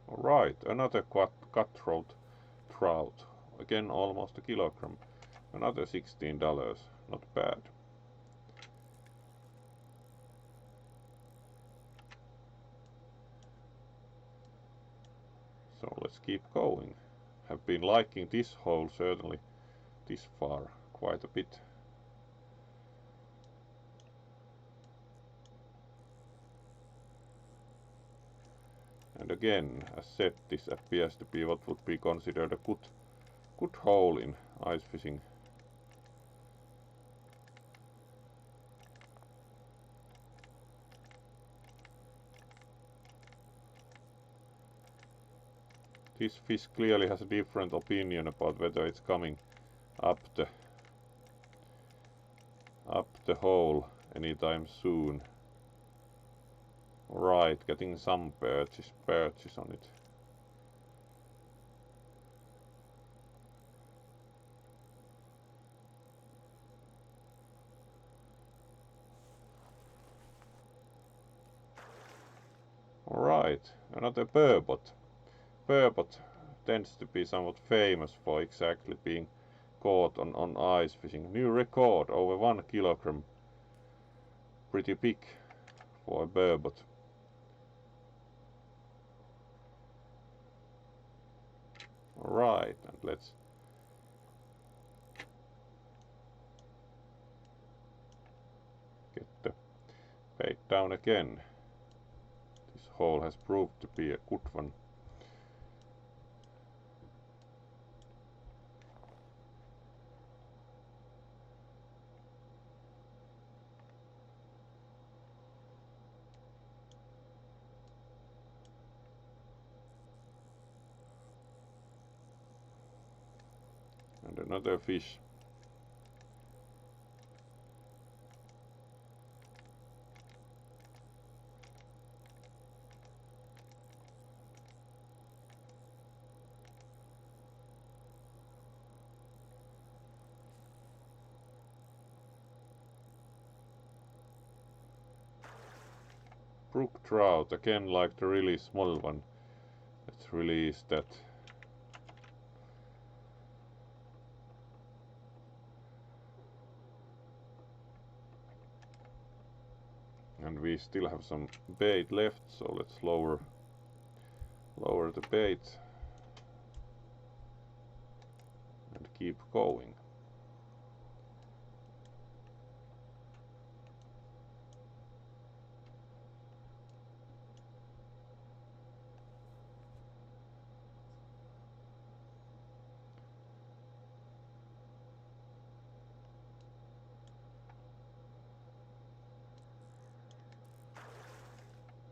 Alright, another cutthroat trout. Again almost a kilogram. Another $16. Not bad. So let's keep going. Have been liking this hole certainly this far quite a bit. And again, as said, this appears to be what would be considered a good hole in ice fishing. This fish clearly has a different opinion about whether it's coming up the hole anytime soon. Right, getting some perches on it. Alright, another burbot. Burbot tends to be somewhat famous for exactly being caught on ice fishing. New record, over 1 kilogram. Pretty big for a burbot. Alright, and let's get the bait down again. This hole has proved to be a good one. And another fish. Brook trout, again like the really small one. Let's release that. And we still have some bait left, so let's lower the bait and keep going.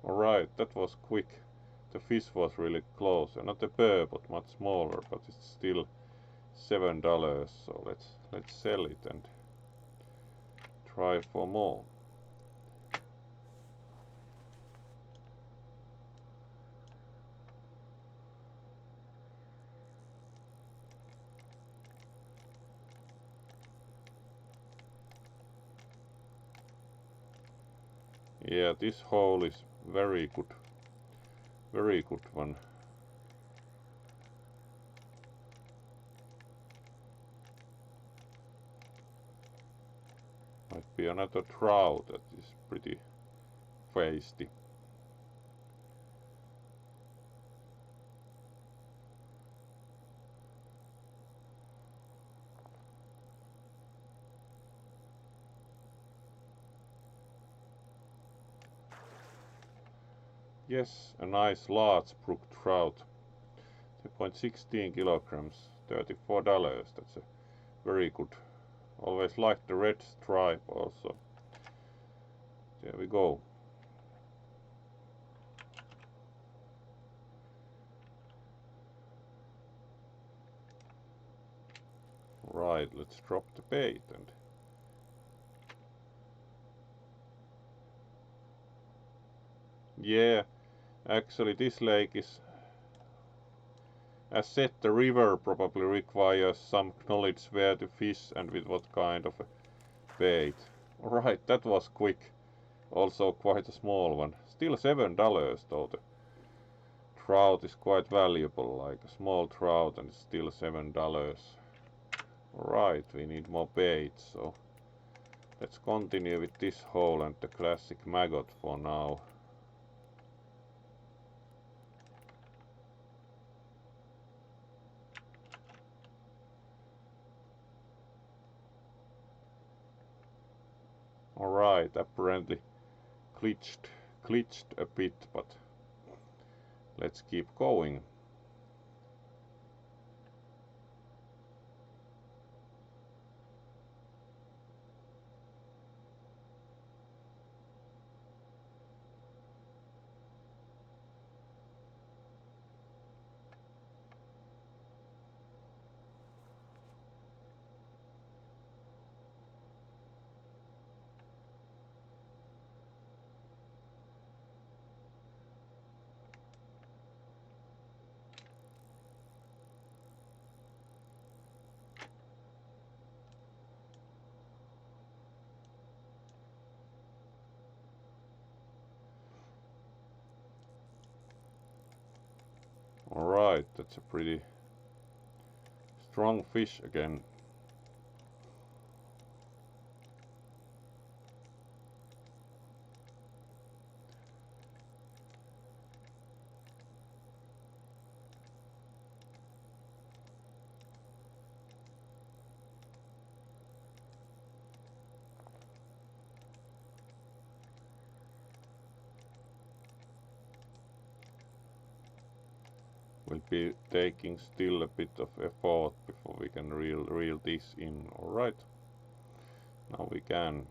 Alright, that was quick. The fish was really close. Not a burbot, much smaller, but it's still $7. So let's sell it and try for more. Yeah, this hole is very good one. Might be another trout that is pretty feisty. Yes, a nice large brook trout. 2.16 kilograms, $34. That's a very good. Always like the red stripe also. There we go. Right, let's drop the bait and yeah, actually this lake is, as said, the river probably requires some knowledge where to fish and with what kind of a bait. Alright, that was quick. Also quite a small one. Still $7 though. The trout is quite valuable, like a small trout, and it's still $7. Alright, we need more bait, so let's continue with this hole and the classic maggot for now. Alright, apparently glitched a bit, but let's keep going. Alright, that's a pretty strong fish again. Will be taking still a bit of effort before we can reel this in. Alright, now we can.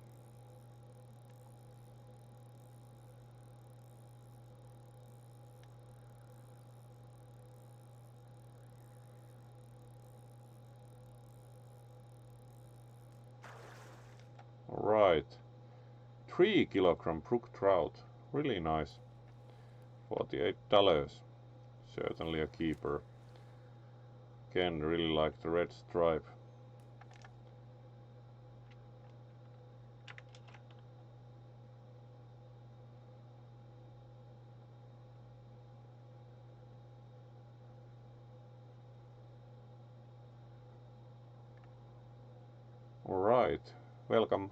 Alright, 3 kilogram brook trout, really nice, $48. Certainly a keeper. Again, really like the red stripe. Alright, welcome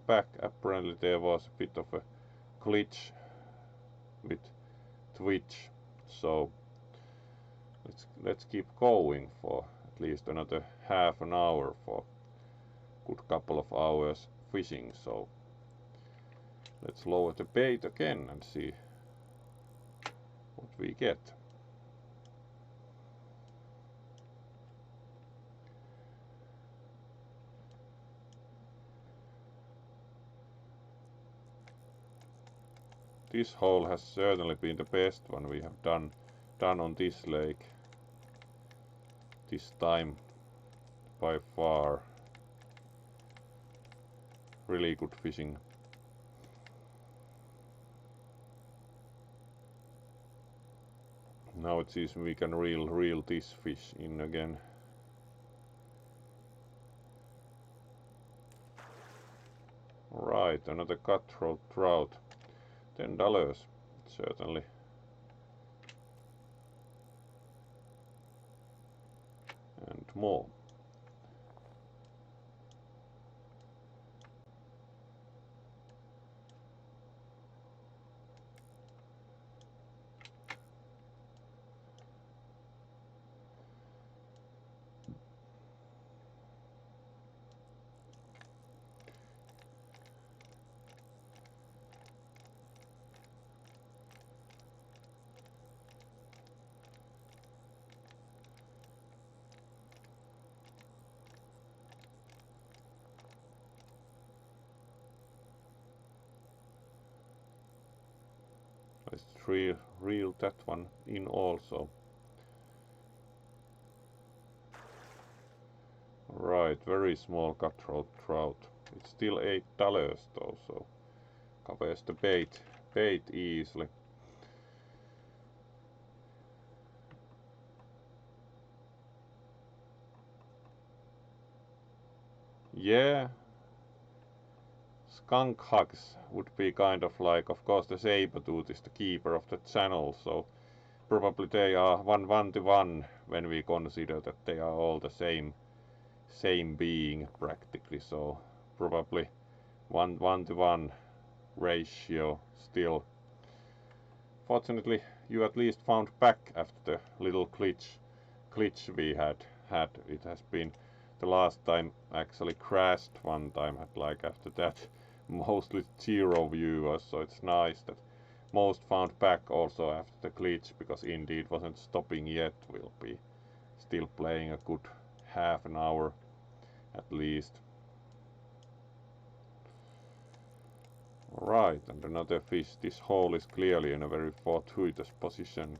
back. Apparently there was a bit of a glitch with Twitch, so let's keep going for at least another half an hour, for a good couple of hours fishing. So let's lower the bait again and see what we get. This hole has certainly been the best one we have done on this lake this time, by far. Really good fishing. Now it seems we can reel this fish in again. Alright, another cutthroat trout, $10, certainly. And more. Let's reel that one in also. Right, very small cutthroat trout. It's still $8 though, so covers the bait easily. Yeah, skunk hugs would be kind of like, of course the saber-tooth is the keeper of the channel, so probably they are one to one when we consider that they are all the same being practically, so probably one to one ratio still. Fortunately, you at least found back after the little glitch we had. It has been the last time actually crashed one time, like after that mostly 0 viewers, so it's nice that most found back also after the glitch, because Indeed wasn't stopping yet. We'll be still playing a good half an hour at least. Right, and another fish. This hole is clearly in a very fortuitous position.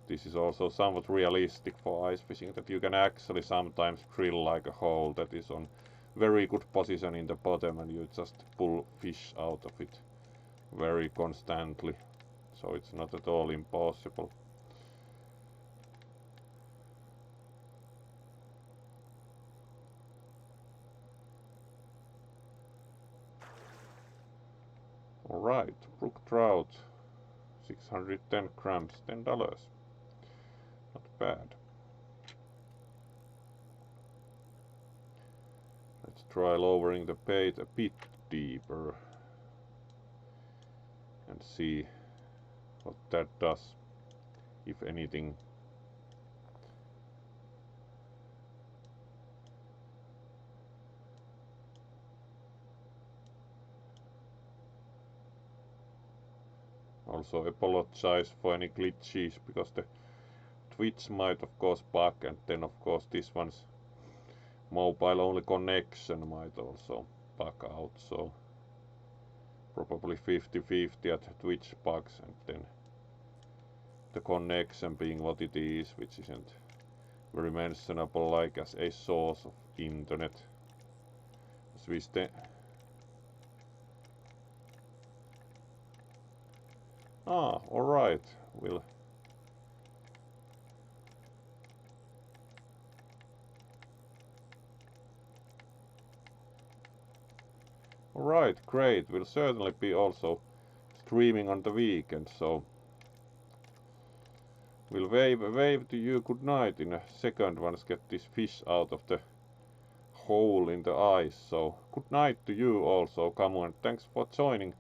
This is also somewhat realistic for ice fishing, that you can actually sometimes drill like a hole that is on very good position in the bottom, and you just pull fish out of it very constantly, so it's not at all impossible. Alright, brook trout, 610 grams, $10. Not bad. Let's try lowering the bait a bit deeper and see what that does, if anything. Also apologize for any glitches, because the Twitch might of course bug, and then of course this one's mobile only connection might also bug out, so probably 50-50 at Twitch bugs, and then the connection being what it is, which isn't very mentionable like as a source of internet. As we alright, we'll alright, great. We'll certainly be also streaming on the weekend, so we'll wave to you good night in a second once get this fish out of the hole in the ice. So good night to you also, Kamu, and thanks for joining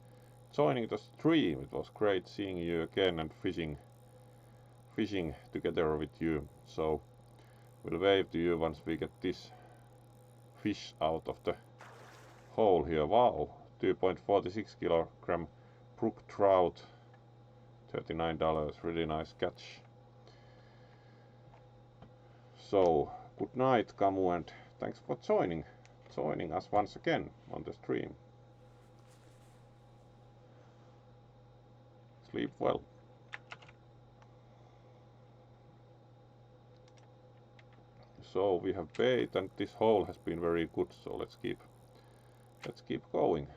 the stream. It was great seeing you again and fishing together with you. So we'll wave to you once we get this fish out of the hole here. Wow, 2.46 kilogram brook trout, $39, really nice catch. So good night, Kamu, and thanks for joining us once again on the stream. Sleep well. So we have bait, and this hole has been very good, so let's keep going.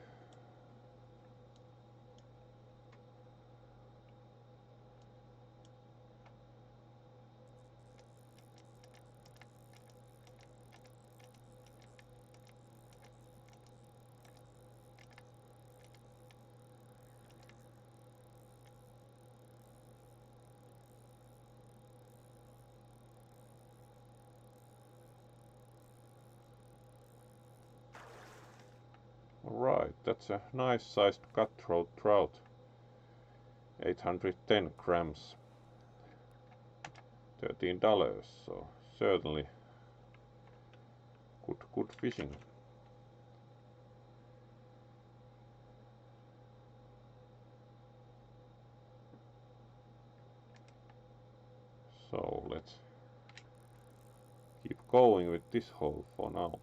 Alright, that's a nice sized cutthroat trout, 810 grams, $13, so certainly good fishing. So let's keep going with this hole for now.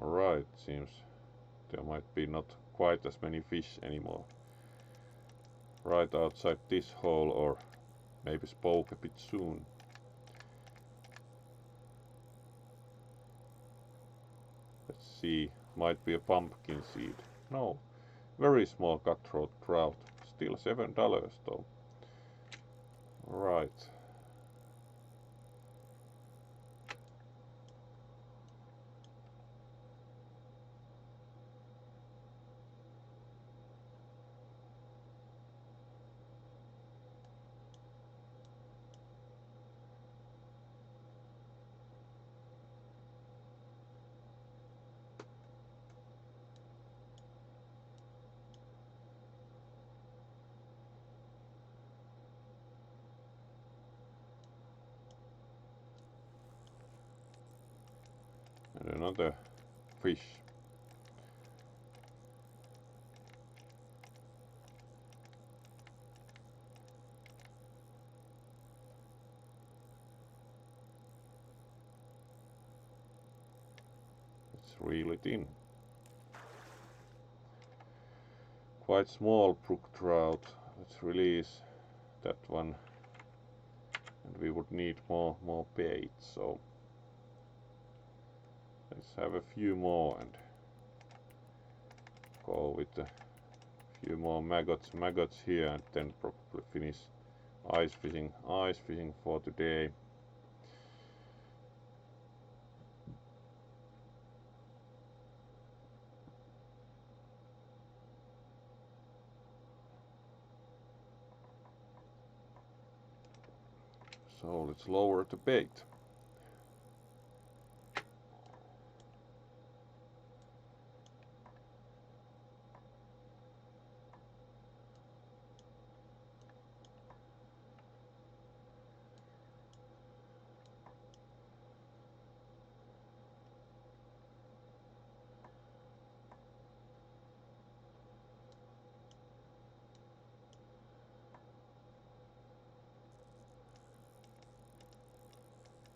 Alright, seems there might be not quite as many fish anymore right outside this hole, or maybe spoke a bit soon. Let's see, might be a pumpkin seed. No, very small cutthroat trout, still $7 though. Right. And another fish. It's really thin. Quite small brook trout. Let's release that one. And we would need more bait, so let's have a few more and go with a few more maggots here, and then probably finish ice fishing for today. So let's lower the bait.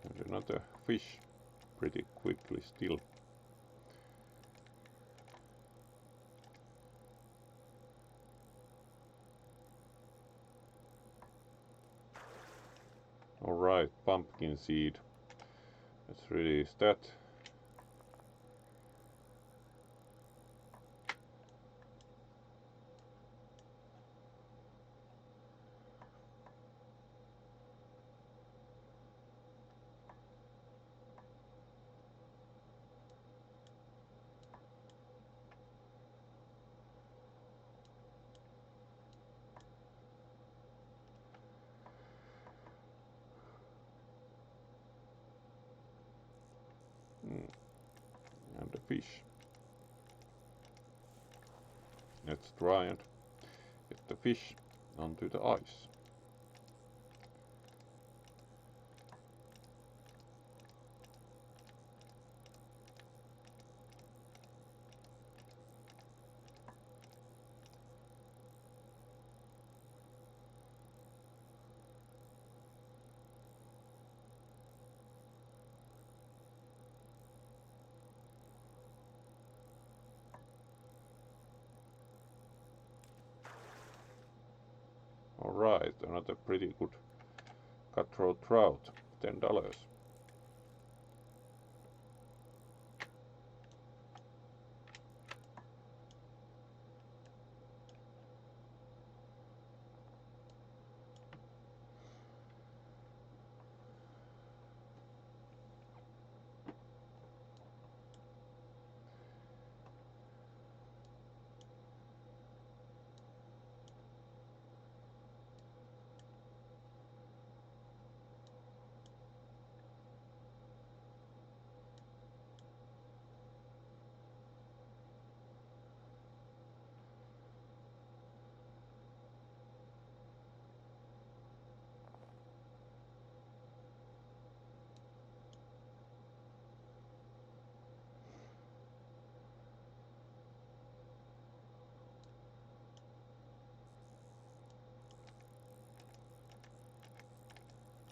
And another fish pretty quickly still. Alright, pumpkin seed. Let's release that. And the fish. Let's try and get the fish onto the ice. Alright, another pretty good cutthroat trout, $10.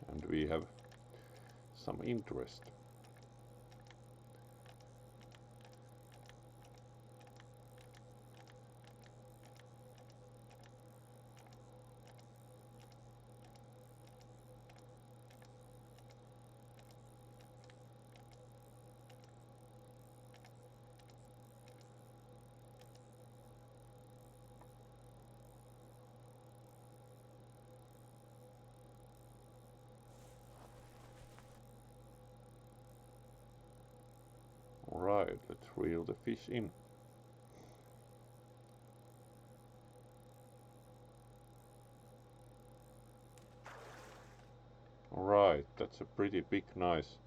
And we have some interest. Alright, let's reel the fish in. Alright, that's a pretty big, nice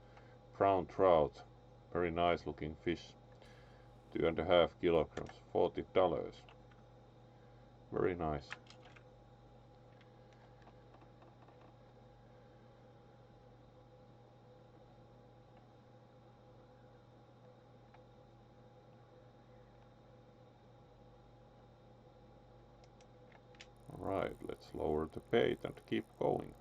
brown trout. Very nice looking fish. 2.5 kilograms, $40. Very nice. Alright, let's lower the bait and keep going.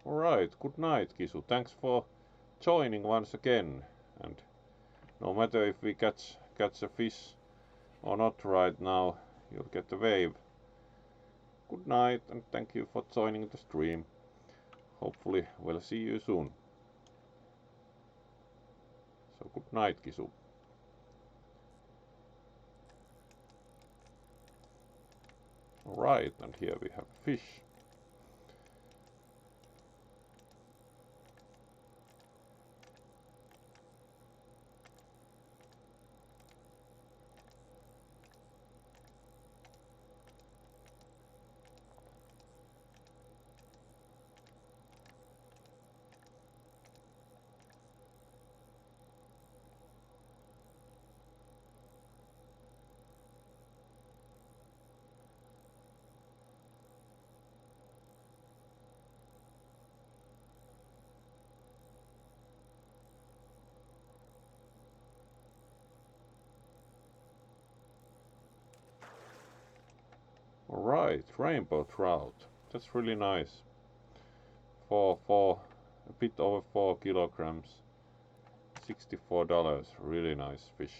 Alright, good night, Kisu. Thanks for joining once again. And no matter if we catch a fish or not right now, you'll get a wave. Good night and thank you for joining the stream. Hopefully we'll see you soon. So good night, Kisu. Alright, and here we have fish. Alright, rainbow trout. That's really nice. For a bit over 4 kilograms, $64. Really nice fish.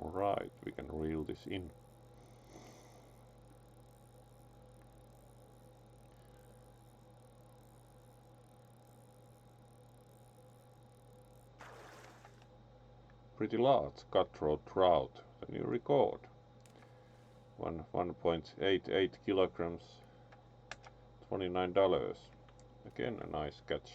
Alright, we can reel this in. Pretty large cutthroat trout, the new record. 1.88 kilograms, $29. Again, a nice catch.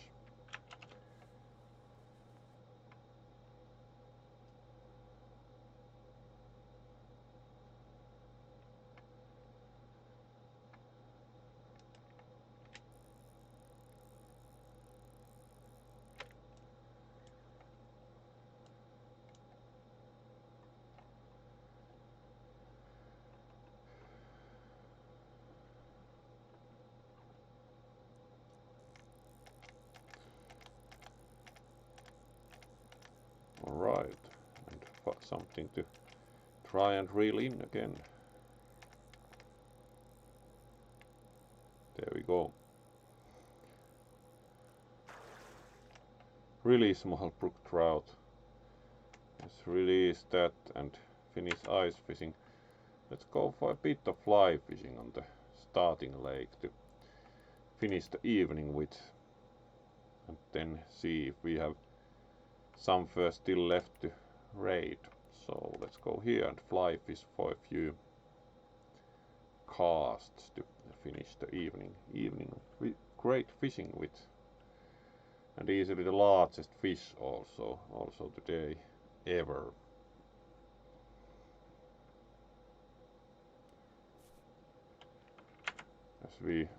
Alright, and something to try and reel in again. There we go. Really small brook trout. Let's release that and finish ice fishing. Let's go for a bit of fly fishing on the starting lake to finish the evening with, and then see if we have some fish still left to raid. So let's go here and fly fish for a few casts to finish the evening with great fishing with, and easily the largest fish also today ever.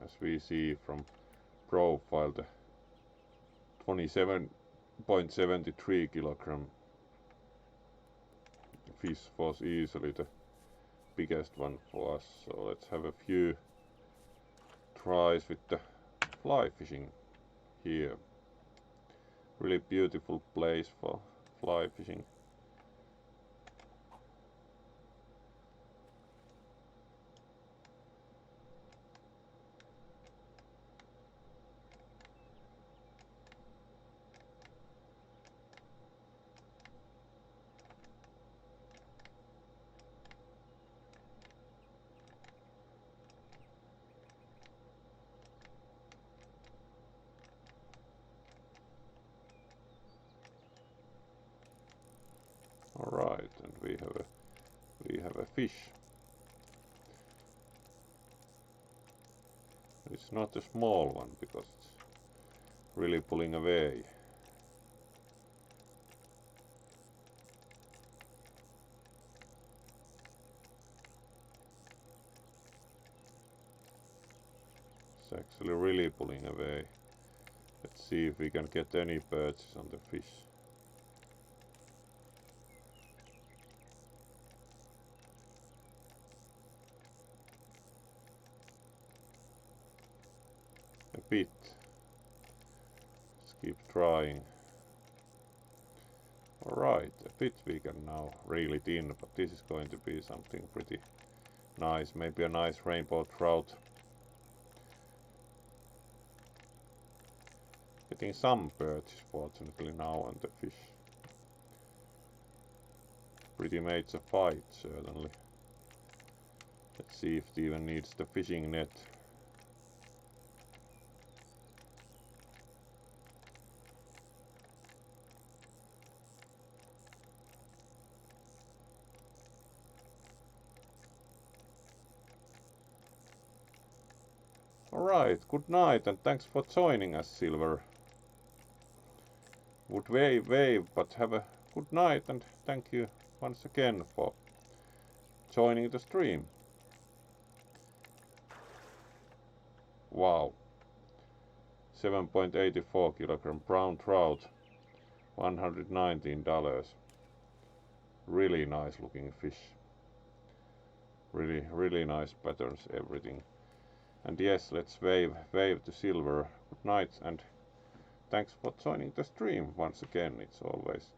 As we see from profile, the 27.73 kilogram fish was easily the biggest one for us. So let's have a few tries with the fly fishing here. Really beautiful place for fly fishing. Alright, and we have a fish. It's not a small one because it's really pulling away. It's actually really pulling away. Let's see if we can get any perches on the fish. A bit. Let's keep trying. Alright, a bit we can now reel it in, but this is going to be something pretty nice. Maybe a nice rainbow trout. Getting some perches fortunately now on the fish. Pretty major fight certainly. Let's see if it even needs the fishing net. Alright, good night and thanks for joining us, Silver. Would wave, but have a good night and thank you once again for joining the stream. Wow. 7.84 kilogram brown trout, $119. Really nice looking fish. Really nice patterns, everything. And yes, let's wave to Silver. Good night and thanks for joining the stream once again. It's always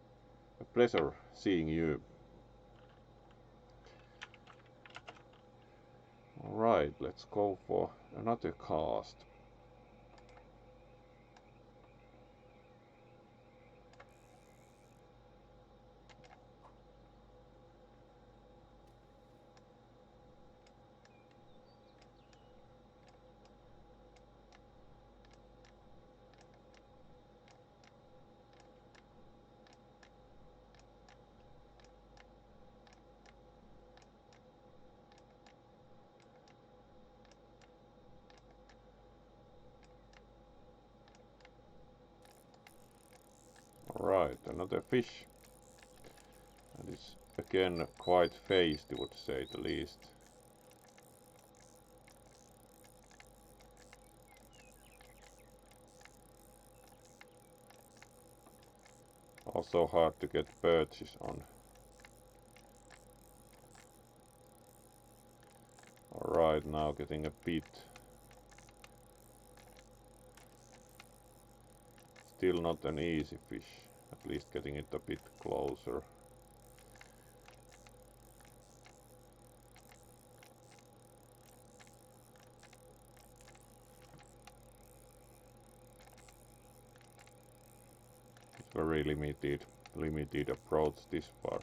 a pleasure seeing you. Alright, let's go for another cast. Alright, another fish. And it's again quite feisty, would say the least. Also hard to get perches on. Alright, now getting a bit. Still not an easy fish, at least getting it a bit closer. It's very limited approach this far.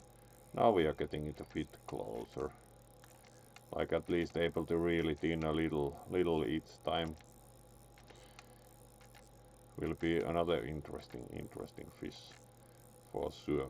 Now we are getting it a bit closer. Like at least able to reel it in a little each time. Will be another interesting fish for sure.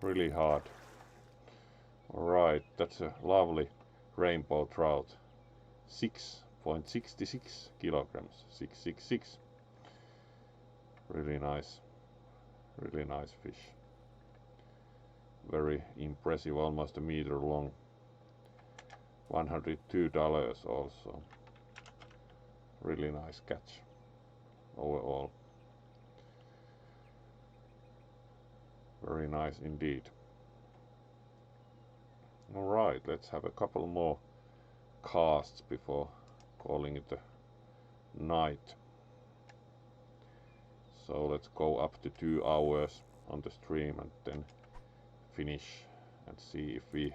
Really hard. Alright, that's a lovely rainbow trout. 6.66 kilograms. 666. Really nice fish. very impressive, almost a meter long. $102 also. Really nice catch overall. Very nice indeed. Alright, let's have a couple more casts before calling it a night. So let's go up to 2 hours on the stream and then finish and see if we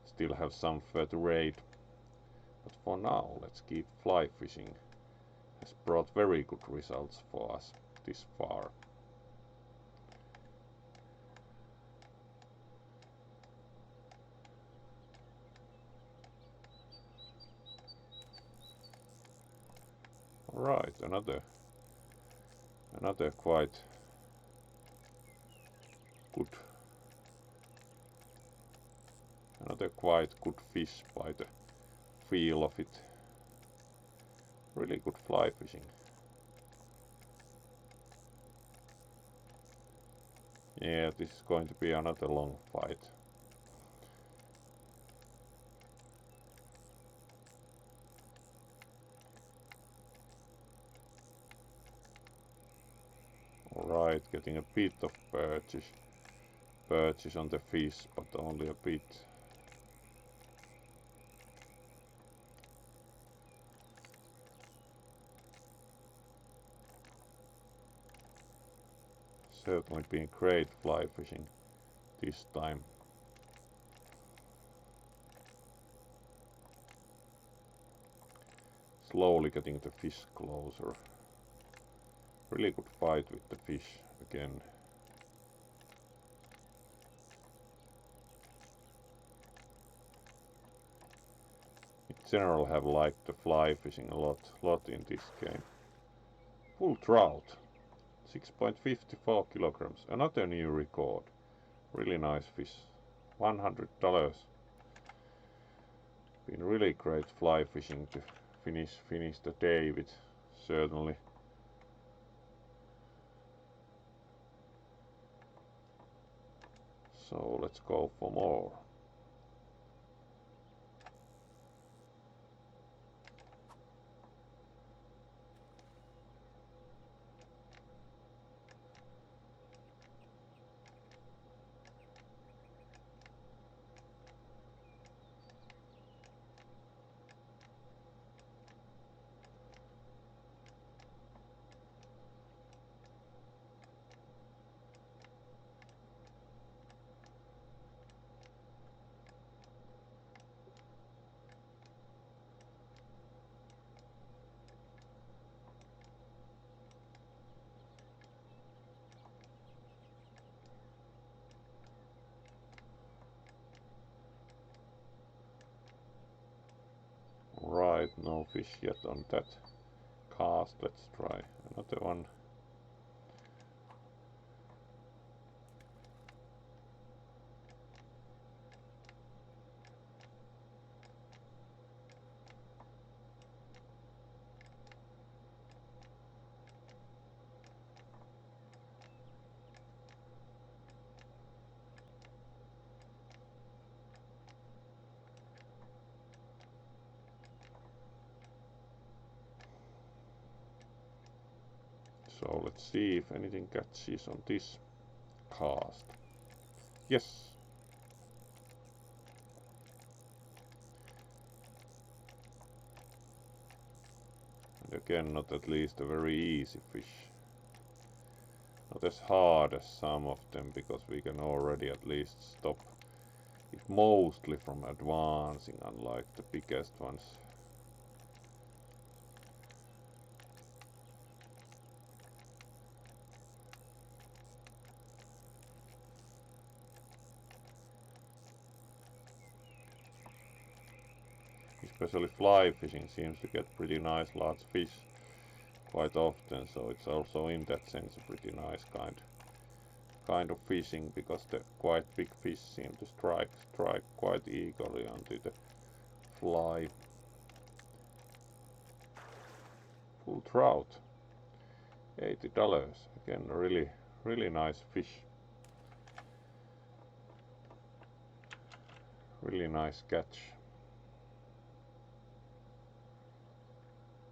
still have some further raid. But for now, let's keep fly fishing. Has brought very good results for us this far. Alright, another quite good fish by the feel of it. Really good fly fishing. Yeah, this is going to be another long fight. Alright, getting a bit of perches on the fish, but only a bit. Certainly been great fly fishing this time. Slowly getting the fish closer. Really good fight with the fish again. In general, have liked the fly fishing a lot in this game. Full trout, 6.54 kilograms, another new record. Really nice fish, $100. Been really great fly fishing to finish the day with, certainly. So let's go for more. Right, no fish yet on that cast. Let's try another one. So let's see if anything catches on this cast. Yes. And again, not at least a very easy fish. Not as hard as some of them, because we can already at least stop it mostly from advancing, unlike the biggest ones. Especially fly fishing seems to get pretty nice large fish quite often, so it's also in that sense a pretty nice kind of fishing, because the quite big fish seem to strike quite eagerly onto the fly. Full trout, $80. Again, really nice fish. Really nice catch.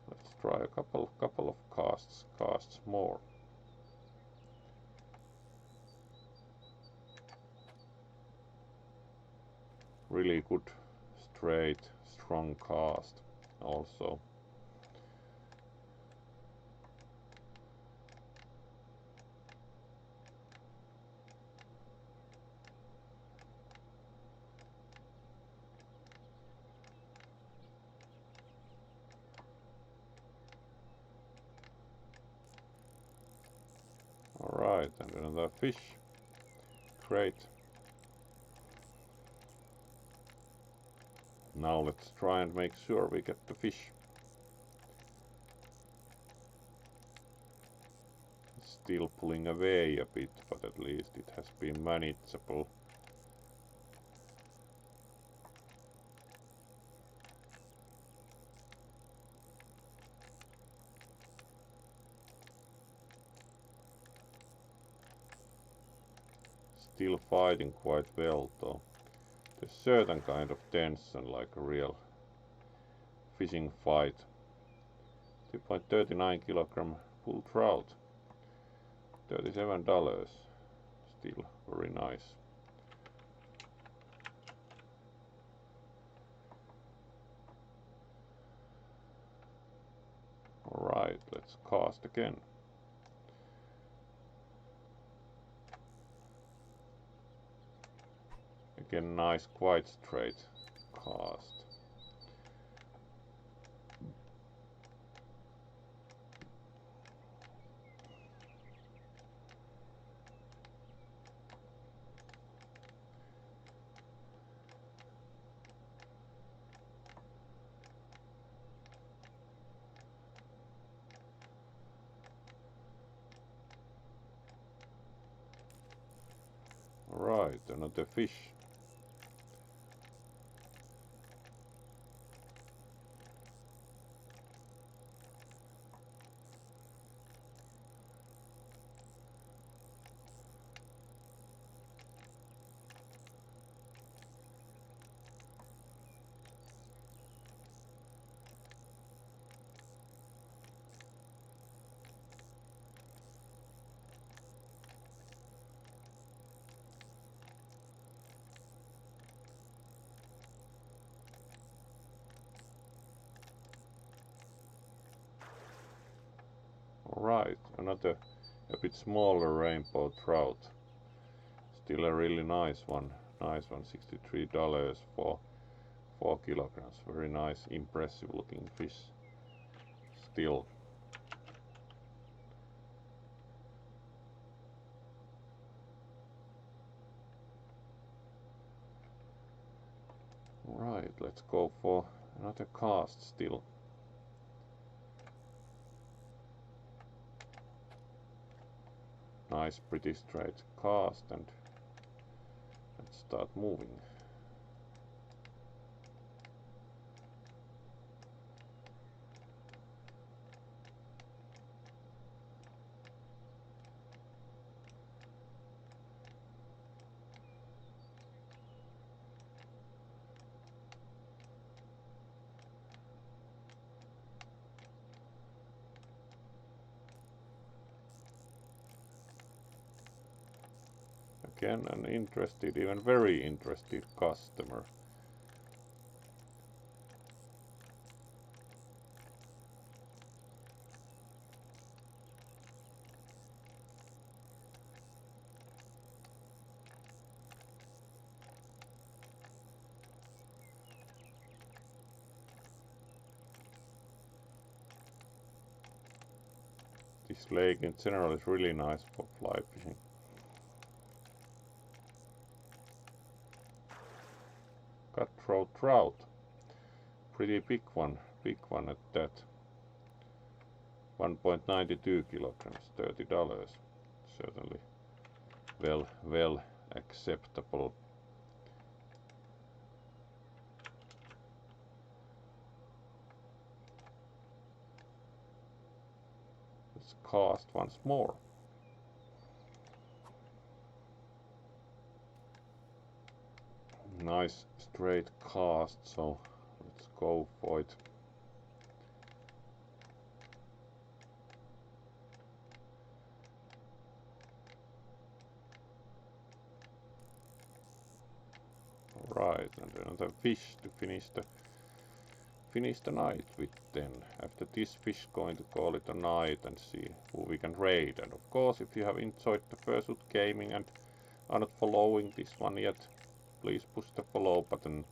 Let's try a couple of casts more. Really good, straight, strong cast also. Alright, and another fish. Great. Now let's try and make sure we get the fish. Still pulling away a bit, but at least it has been manageable. Still fighting quite well though. There's certain kind of tension, like a real fishing fight. 2.39 kilogram bull trout. $37. Still very nice. Alright, let's cast again. Again, nice, quite straight cast. Alright, another fish. Alright, another a bit smaller rainbow trout. Still a really nice one. Nice one, $63 for 4 kilograms. Very nice, impressive looking fish. Still. Right, let's go for another cast still. Nice, pretty straight cast, and let's start moving. Again, an interested, even very interested customer. This lake in general is really nice for fly fishing. Cutthroat trout. Pretty big one at that. 1.92 kilograms, $30. Certainly well acceptable. Let's cast once more. Nice straight cast, so let's go for it. Right, and another fish to finish the night with. Then after this fish, going to call it a night and see who we can raid. And of course, if you have enjoyed the Fursuit gaming and are not following this one yet, please push the follow button.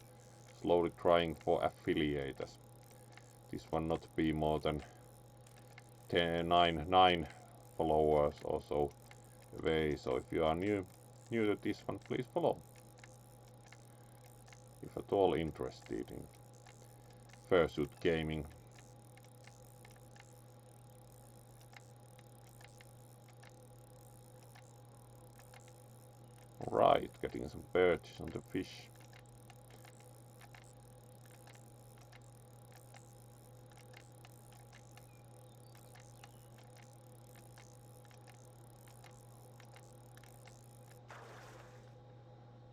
Slowly trying for affiliate, as this one not be more than 9 followers or so away. So if you are new to this one, please follow if at all interested in Fursuit gaming. Right, getting some perches on the fish.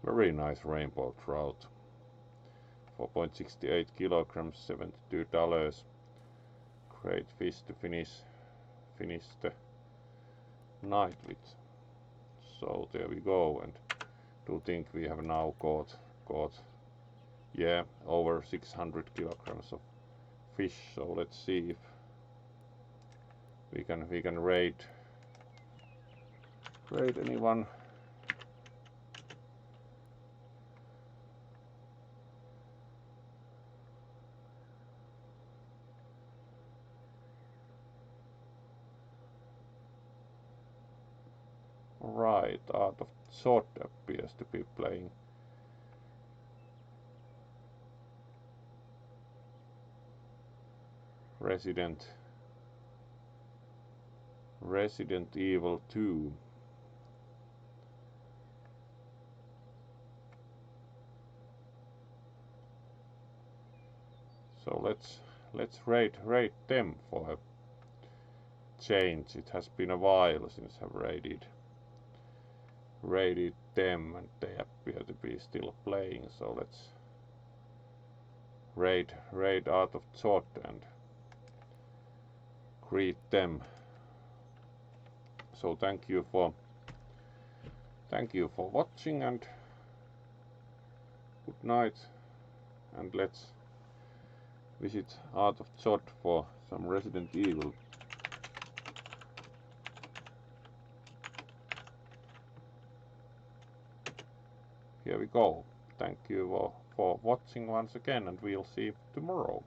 Very nice rainbow trout. 4.68 kilograms, $72. Great fish to finish the night with. So there we go, and do think we have now caught yeah, over 600 kilograms of fish. So let's see if we can raid anyone. Right, Art of Sword appears to be playing. Resident Evil 2. So let's raid them for a change. It has been a while since I've raided them, and they appear to be still playing. So let's raid Art of Sword and greet them. So thank you for watching, and good night, and let's visit Art of Sword for some Resident Evil. Here we go. Thank you for watching once again, and we'll see you tomorrow.